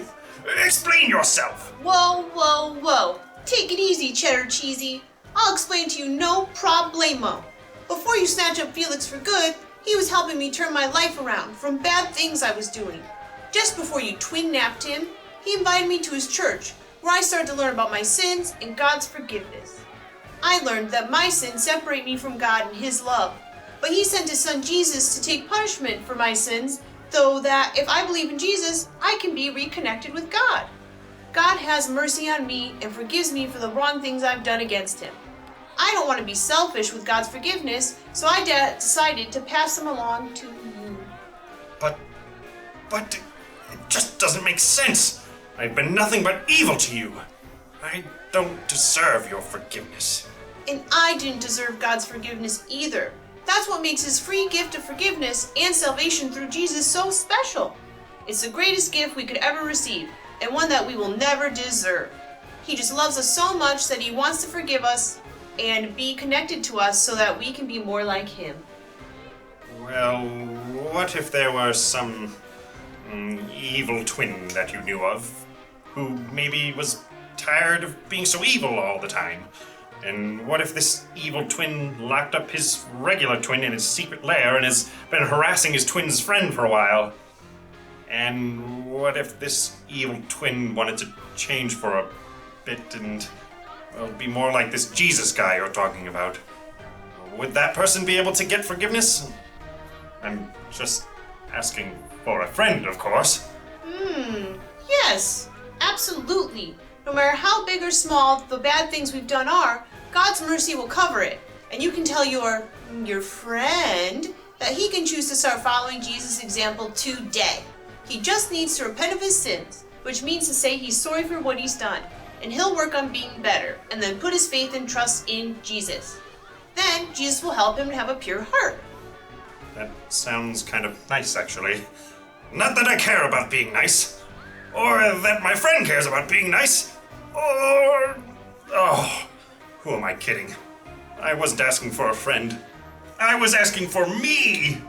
Explain yourself. Whoa, whoa, whoa. Take it easy, Cheddar Cheesy. I'll explain to you, no problemo. Before you snatch up Felix for good, he was helping me turn my life around from bad things I was doing. Just before you twin-napped him, he invited me to his church, where I started to learn about my sins and God's forgiveness. I learned that my sins separate me from God and His love, but He sent His Son Jesus to take punishment for my sins, so that if I believe in Jesus, I can be reconnected with God. God has mercy on me and forgives me for the wrong things I've done against Him. I don't want to be selfish with God's forgiveness, so I decided to pass them along to you. But it just doesn't make sense. I've been nothing but evil to you. I don't deserve your forgiveness. And I didn't deserve God's forgiveness either. That's what makes His free gift of forgiveness and salvation through Jesus so special. It's the greatest gift we could ever receive, and one that we will never deserve. He just loves us so much that He wants to forgive us and be connected to us so that we can be more like Him. Well, what if there were some evil twin that you knew of, who maybe was tired of being so evil all the time? And what if this evil twin locked up his regular twin in his secret lair and has been harassing his twin's friend for a while? And what if this evil twin wanted to change for a bit and, well, be more like this Jesus guy you're talking about? Would that person be able to get forgiveness? I'm just asking for a friend, of course. Yes, absolutely. No matter how big or small the bad things we've done are, God's mercy will cover it. And you can tell your friend that he can choose to start following Jesus' example today. He just needs to repent of his sins, which means to say he's sorry for what he's done, and he'll work on being better, and then put his faith and trust in Jesus. Then Jesus will help him to have a pure heart. That sounds kind of nice, actually. Not that I care about being nice, or that my friend cares about being nice, or... Oh, who am I kidding? I wasn't asking for a friend. I was asking for me!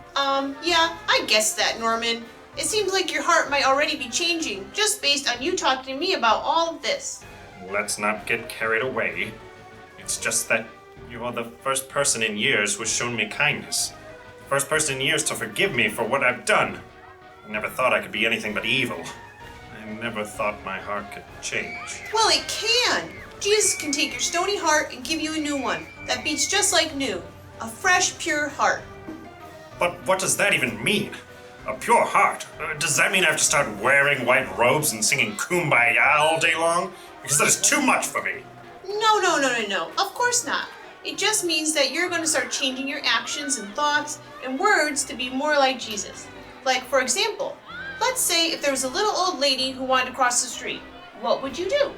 Yeah, I guessed that, Norman. It seems like your heart might already be changing, just based on you talking to me about all of this. Let's not get carried away. It's just that you are the first person in years who has shown me kindness. First person in years to forgive me for what I've done. I never thought I could be anything but evil. I never thought my heart could change. Well, it can! Jesus can take your stony heart and give you a new one that beats just like new. A fresh, pure heart. But what does that even mean? A pure heart? Does that mean I have to start wearing white robes and singing Kumbaya all day long? Because that is too much for me. No. Of course not. It just means that you're going to start changing your actions and thoughts and words to be more like Jesus. Like, for example, let's say if there was a little old lady who wanted to cross the street. What would you do?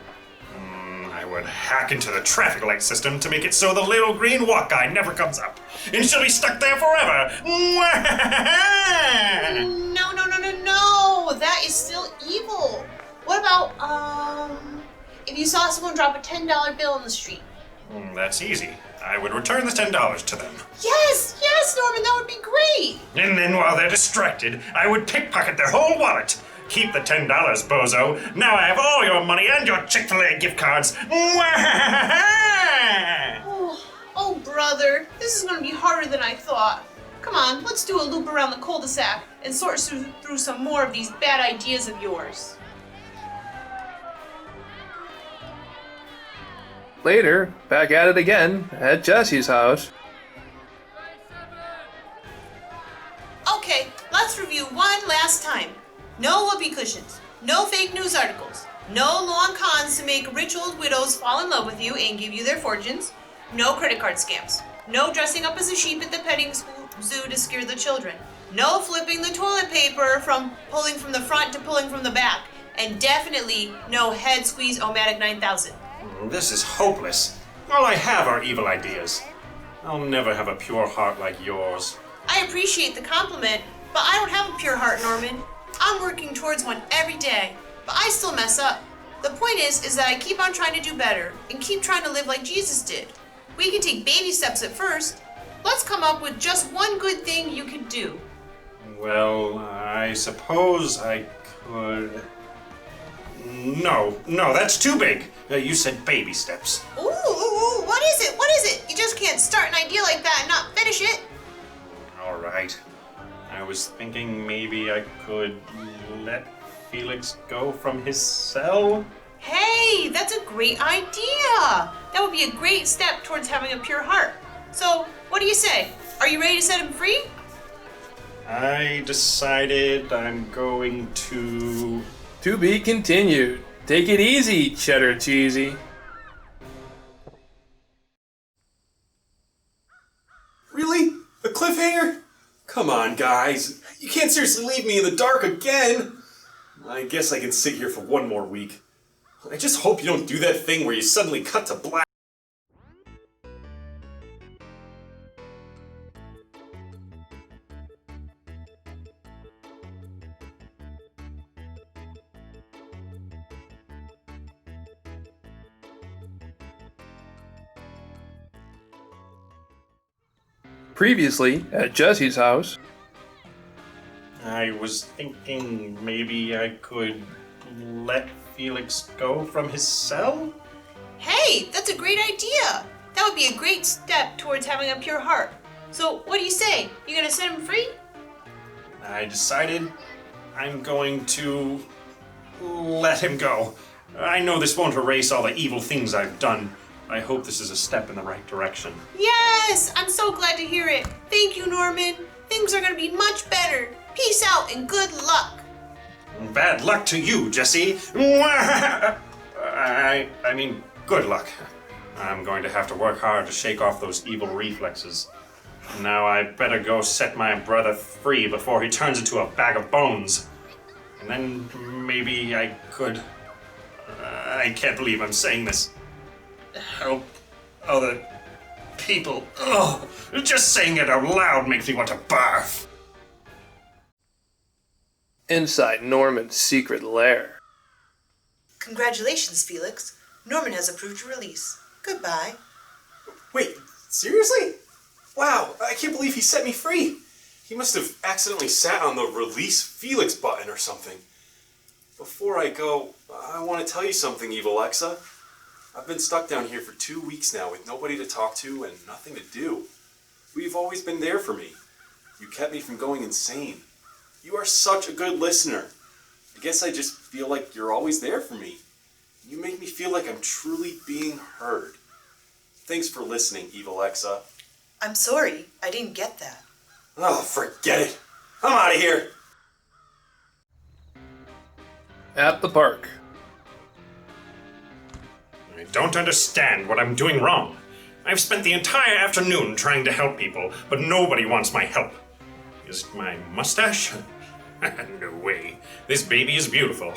I would hack into the traffic light system to make it so the little green walk guy never comes up. And she'll be stuck there forever. No. That is still evil. What about, if you saw someone drop a $10 bill on the street? That's easy. I would return the $10 to them. Yes, Norman, that would be great. And then while they're distracted, I would pickpocket their whole wallet. Keep the $10, bozo. Now I have all your money and your Chick-fil-A gift cards. Oh, brother, this is going to be harder than I thought. Come on, let's do a loop around the cul-de-sac and sort through some more of these bad ideas of yours. Later, back at it again at Jesse's house. Okay, let's review one last time. No whoopee cushions, no fake news articles, no long cons to make rich old widows fall in love with you and give you their fortunes, no credit card scams, no dressing up as a sheep at the petting zoo to scare the children, no flipping the toilet paper from pulling from the front to pulling from the back, and definitely no head squeeze Omatic 9000. This is hopeless. All I have are evil ideas. I'll never have a pure heart like yours. I appreciate the compliment, but I don't have a pure heart, Norman. I'm working towards one every day, but I still mess up. The point is that I keep on trying to do better and keep trying to live like Jesus did. We can take baby steps at first. Let's come up with just one good thing you could do. Well, I suppose I could... No, that's too big. You said baby steps. Ooh, what is it? You just can't start an idea like that and not finish it. All right. I was thinking maybe I could let Felix go from his cell? Hey, that's a great idea. That would be a great step towards having a pure heart. So, what do you say? Are you ready to set him free? I decided I'm going to... To be continued. Take it easy, Cheddar Cheesy. Really? A cliffhanger? Come on, guys. You can't seriously leave me in the dark again. I guess I can sit here for one more week. I just hope you don't do that thing where you suddenly cut to black. Previously at Jesse's house. I was thinking maybe I could let Felix go from his cell? Hey, that's a great idea. That would be a great step towards having a pure heart. So, what do you say? You gonna set him free? I decided I'm going to let him go. I know this won't erase all the evil things I've done. I hope this is a step in the right direction. Yes, I'm so glad to hear it. Thank you, Norman. Things are gonna be much better. Peace out and good luck. Bad luck to you, Jesse. I mean, good luck. I'm going to have to work hard to shake off those evil reflexes. Now I better go set my brother free before he turns into a bag of bones. And then maybe I could... I can't believe I'm saying this. Help other people. Oh, just saying it out loud makes me want to barf. Inside Norman's secret lair. Congratulations, Felix. Norman has approved your release. Goodbye. Wait, seriously? Wow, I can't believe he set me free. He must have accidentally sat on the release Felix button or something. Before I go, I want to tell you something, Evil Lexa. I've been stuck down here for 2 weeks now with nobody to talk to and nothing to do. You've always been there for me. You kept me from going insane. You are such a good listener. I guess I just feel like you're always there for me. You make me feel like I'm truly being heard. Thanks for listening, Evil Lexa. I'm sorry, I didn't get that. Oh, forget it. I'm out of here. at the park. I don't understand what I'm doing wrong. I've spent the entire afternoon trying to help people, but nobody wants my help. Is it my mustache? No way. This baby is beautiful.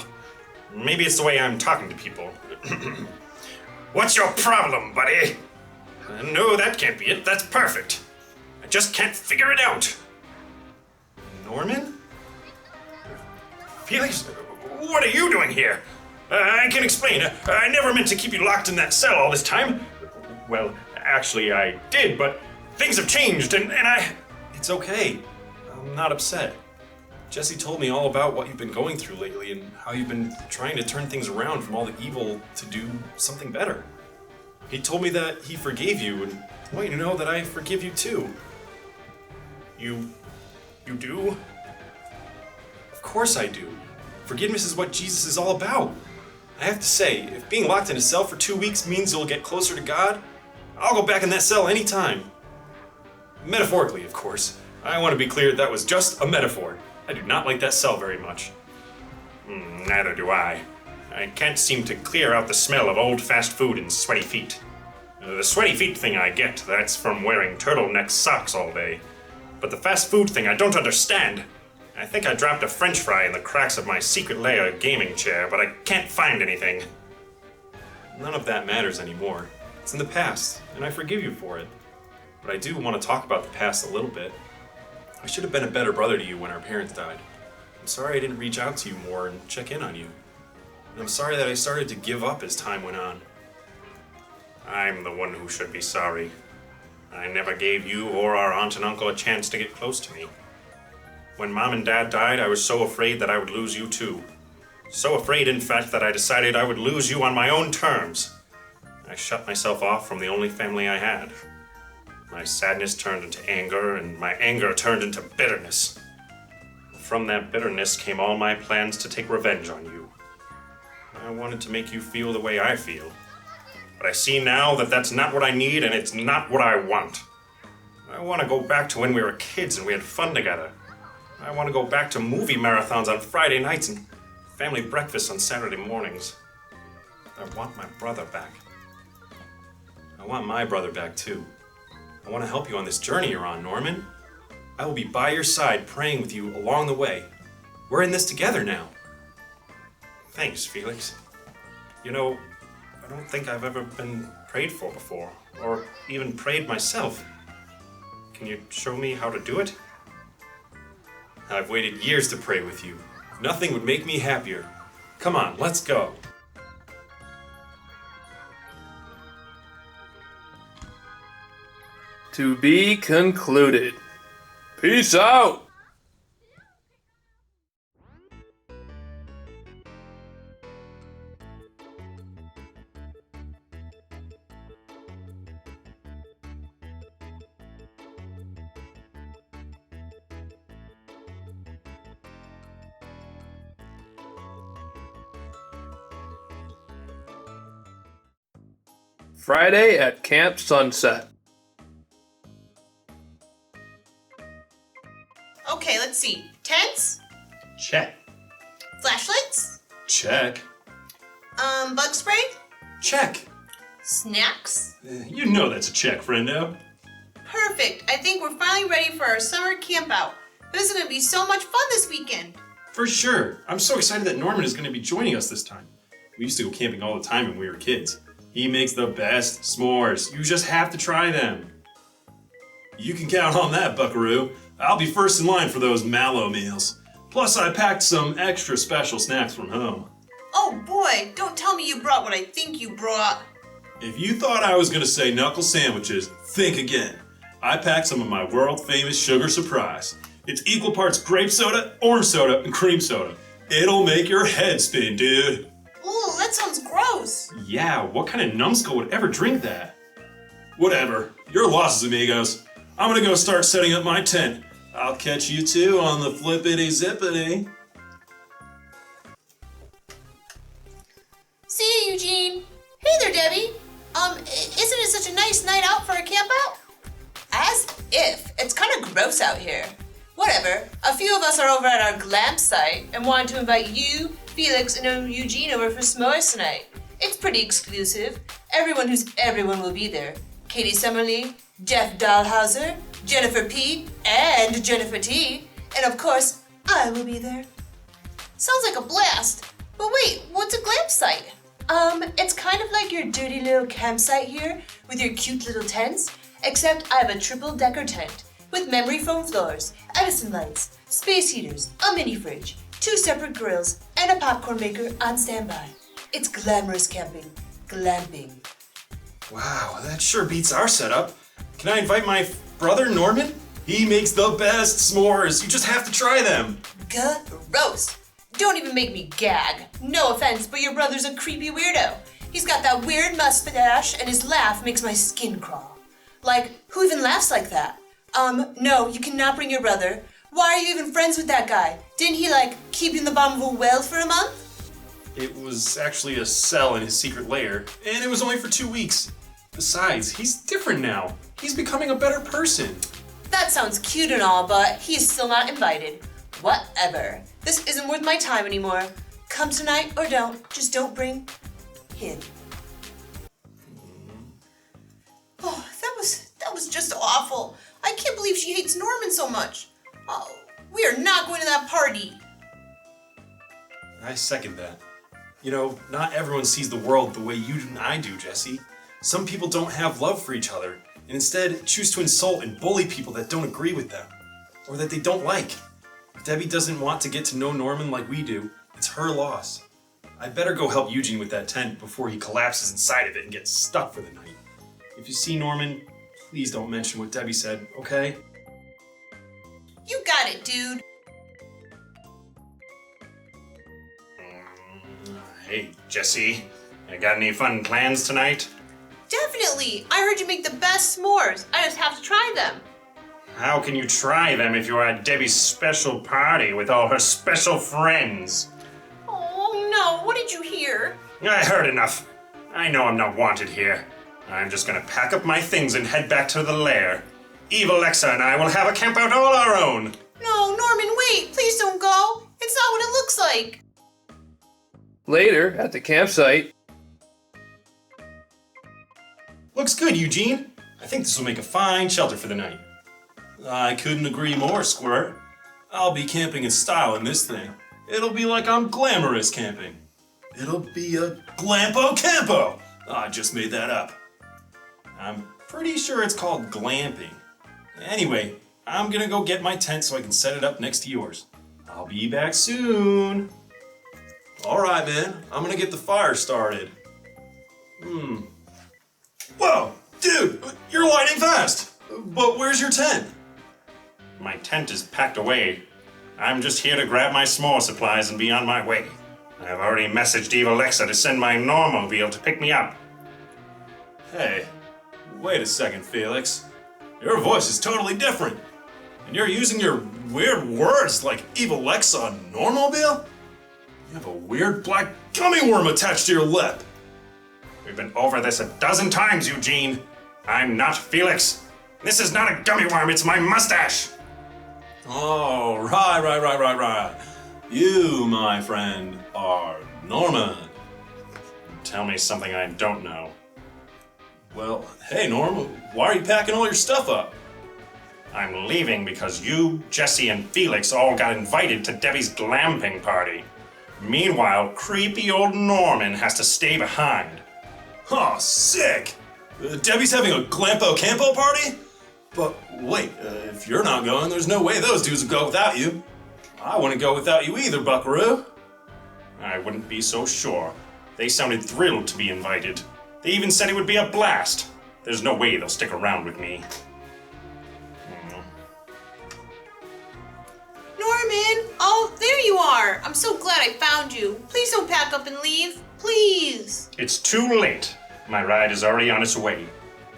Maybe it's the way I'm talking to people. What's your problem, buddy? No, that can't be it. That's perfect. I just can't figure it out. Norman? Felix, what are you doing here? I can explain. I never meant to keep you locked in that cell all this time. Well, actually, I did, but things have changed, and I... It's okay. I'm not upset. Jesse told me all about what you've been going through lately and how you've been trying to turn things around from all the evil to do something better. He told me that he forgave you, and I want you to know that I forgive you too. You do? Of course I do. Forgiveness is what Jesus is all about. I have to say, if being locked in a cell for 2 weeks means you'll get closer to God, I'll go back in that cell anytime. Metaphorically, of course. I want to be clear that was just a metaphor. I do not like that cell very much. Neither do I. I can't seem to clear out the smell of old fast food and sweaty feet. The sweaty feet thing I get, that's from wearing turtleneck socks all day. But the fast food thing I don't understand. I think I dropped a french fry in the cracks of my secret lair gaming chair, but I can't find anything. None of that matters anymore. It's in the past, and I forgive you for it. But I do want to talk about the past a little bit. I should have been a better brother to you when our parents died. I'm sorry I didn't reach out to you more and check in on you. And I'm sorry that I started to give up as time went on. I'm the one who should be sorry. I never gave you or our aunt and uncle a chance to get close to me. When Mom and Dad died, I was so afraid that I would lose you too. So afraid, in fact, that I decided I would lose you on my own terms. I shut myself off from the only family I had. My sadness turned into anger, and my anger turned into bitterness. From that bitterness came all my plans to take revenge on you. I wanted to make you feel the way I feel. But I see now that that's not what I need, and it's not what I want. I want to go back to when we were kids and we had fun together. I want to go back to movie marathons on Friday nights and family breakfasts on Saturday mornings. I want my brother back. I want my brother back too. I want to help you on this journey you're on, Norman. I will be by your side praying with you along the way. We're in this together now. Thanks, Felix. You know, I don't think I've ever been prayed for before, or even prayed myself. Can you show me how to do it? I've waited years to pray with you. Nothing would make me happier. Come on, let's go. To be concluded. Peace out! Friday at Camp Sunset. Okay, let's see. Tents? Check. Flashlights? Check. Bug spray? Check. Snacks? You know that's a check, friendo. Perfect. I think we're finally ready for our summer camp out. This is going to be so much fun this weekend. For sure. I'm so excited that Norman is going to be joining us this time. We used to go camping all the time when we were kids. He makes the best s'mores. You just have to try them. You can count on that, buckaroo. I'll be first in line for those mallow meals. Plus, I packed some extra special snacks from home. Oh boy, don't tell me you brought what I think you brought. If you thought I was gonna say knuckle sandwiches, think again. I packed some of my world-famous sugar surprise. It's equal parts grape soda, orange soda, and cream soda. It'll make your head spin, dude. Ooh, that sounds gross. Yeah, what kind of numbskull would ever drink that? Whatever, your losses, amigos. I'm gonna go start setting up my tent. I'll catch you two on the flippity-zippity. See you, Eugene. Hey there, Debbie. Isn't it such a nice night out for a camp out? As if. It's kind of gross out here. Whatever. A few of us are over at our glamp site and wanted to invite you, Felix and Eugene over for s'mores tonight. It's pretty exclusive. Everyone will be there. Katie Summerly, Jeff Dahlhauser, Jennifer P, and Jennifer T. And of course, I will be there. Sounds like a blast. But wait, what's a glam site? It's kind of like your dirty little campsite here with your cute little tents, except I have a triple-decker tent with memory foam floors, Edison lights, space heaters, a mini fridge, 2 separate grills, and a popcorn maker on standby. It's glamorous camping. Glamping. Wow, that sure beats our setup. Can I invite my brother Norman? He makes the best s'mores. You just have to try them. Gross. Don't even make me gag. No offense, but your brother's a creepy weirdo. He's got that weird mustache and his laugh makes my skin crawl. Like, who even laughs like that? No, you cannot bring your brother. Why are you even friends with that guy? Didn't he, keep you in the bottom of a well for a month? It was actually a cell in his secret lair, and it was only for 2 weeks. Besides, he's different now. He's becoming a better person. That sounds cute and all, but he's still not invited. Whatever. This isn't worth my time anymore. Come tonight or don't. Just don't bring him. Oh, that was just awful. I can't believe she hates Norman so much. Oh, we are not going to that party. I second that. You know, not everyone sees the world the way you and I do, Jesse. Some people don't have love for each other, and instead choose to insult and bully people that don't agree with them, or that they don't like. If Debbie doesn't want to get to know Norman like we do, it's her loss. I'd better go help Eugene with that tent before he collapses inside of it and gets stuck for the night. If you see Norman, please don't mention what Debbie said, okay? You got it, dude. Hey, Jesse, you got any fun plans tonight? Definitely. I heard you make the best s'mores. I just have to try them. How can you try them if you're at Debbie's special party with all her special friends? Oh, no. What did you hear? I heard enough. I know I'm not wanted here. I'm just gonna pack up my things and head back to the lair. Evil Alexa and I will have a camp out all our own. No, Norman, wait. Please don't go. It's not what it looks like. Later, at the campsite. Looks good, Eugene. I think this will make a fine shelter for the night. I couldn't agree more, Squirt. I'll be camping in style in this thing. It'll be like I'm glamorous camping. It'll be a glampo campo. I just made that up. I'm pretty sure it's called glamping. Anyway, I'm gonna go get my tent so I can set it up next to yours. I'll be back soon. All right, man. I'm gonna get the fire started. Whoa, dude, you're lighting fast. But where's your tent? My tent is packed away. I'm just here to grab my s'more supplies and be on my way. I've already messaged Evil Alexa to send my normobile to pick me up. Hey, wait a second, Felix. Your voice is totally different. And you're using your weird words like Evil Alexa and normobile? You have a weird black gummy worm attached to your lip. We've been over this a dozen times, Eugene. I'm not Felix. This is not a gummy worm, it's my mustache. Oh, right. You, my friend, are Norman. Tell me something I don't know. Well, hey, Norm, why are you packing all your stuff up? I'm leaving because you, Jesse, and Felix all got invited to Debbie's glamping party. Meanwhile, creepy old Norman has to stay behind. Oh, sick! Debbie's having a Glampo Campo party? But wait, if you're not going, there's no way those dudes will go without you. I wouldn't go without you either, buckaroo. I wouldn't be so sure. They sounded thrilled to be invited. They even said it would be a blast. There's no way they'll stick around with me. Norman! Oh, there you are! I'm so glad I found you. Please don't pack up and leave. Please! It's too late. My ride is already on its way.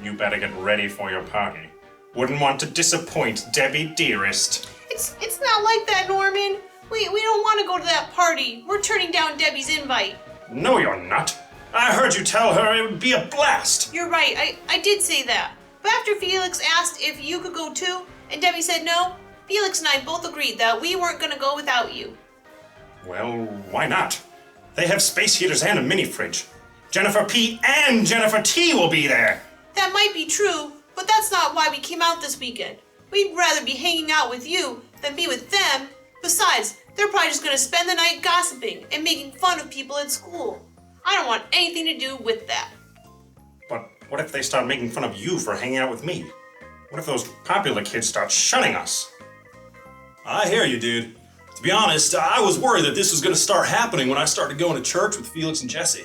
You better get ready for your party. Wouldn't want to disappoint Debbie dearest. It's not like that, Norman. We don't want to go to that party. We're turning down Debbie's invite. No, you're not. I heard you tell her it would be a blast. You're right. I did say that. But after Felix asked if you could go too, and Debbie said no, Felix and I both agreed that we weren't going to go without you. Well, why not? They have space heaters and a mini fridge. Jennifer P. and Jennifer T. will be there. That might be true, but that's not why we came out this weekend. We'd rather be hanging out with you than be with them. Besides, they're probably just gonna spend the night gossiping and making fun of people at school. I don't want anything to do with that. But what if they start making fun of you for hanging out with me? What if those popular kids start shunning us? I hear you, dude. To be honest, I was worried that this was going to start happening when I started going to church with Felix and Jesse.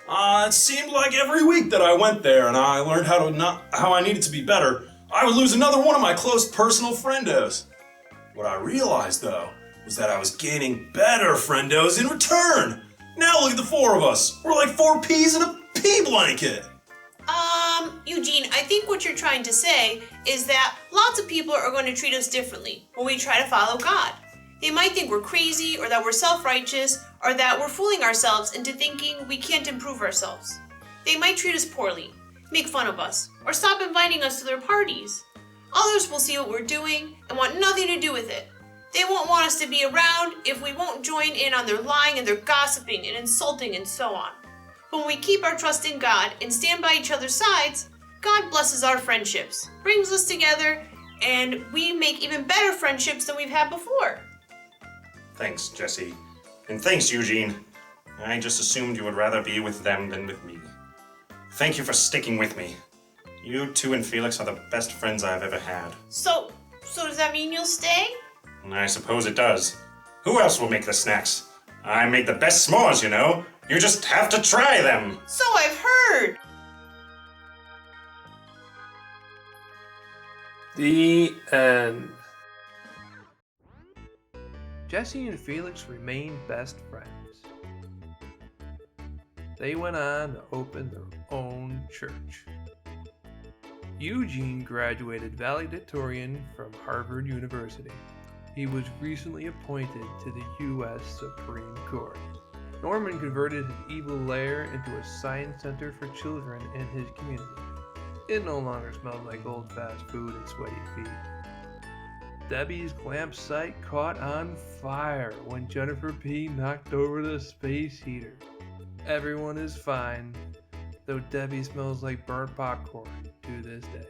It seemed like every week that I went there and I learned how I needed to be better, I would lose another one of my close personal friendos. What I realized, though, was that I was gaining better friendos in return. Now look at the four of us. We're like 4 peas in a pea blanket. Eugene, I think what you're trying to say is that lots of people are going to treat us differently when we try to follow God. They might think we're crazy, or that we're self-righteous, or that we're fooling ourselves into thinking we can't improve ourselves. They might treat us poorly, make fun of us, or stop inviting us to their parties. Others will see what we're doing and want nothing to do with it. They won't want us to be around if we won't join in on their lying and their gossiping and insulting and so on. But when we keep our trust in God and stand by each other's sides, God blesses our friendships, brings us together, and we make even better friendships than we've had before. Thanks, Jesse. And thanks, Eugene. I just assumed you would rather be with them than with me. Thank you for sticking with me. You two and Felix are the best friends I've ever had. So does that mean you'll stay? I suppose it does. Who else will make the snacks? I make the best s'mores, you know. You just have to try them. So I've heard. The end. Jesse and Felix remained best friends. They went on to open their own church. Eugene graduated valedictorian from Harvard University. He was recently appointed to the U.S. Supreme Court. Norman converted his evil lair into a science center for children in his community. It no longer smelled like old fast food and sweaty feet. Debbie's campsite caught on fire when Jennifer P. knocked over the space heater. Everyone is fine, though Debbie smells like burnt popcorn to this day.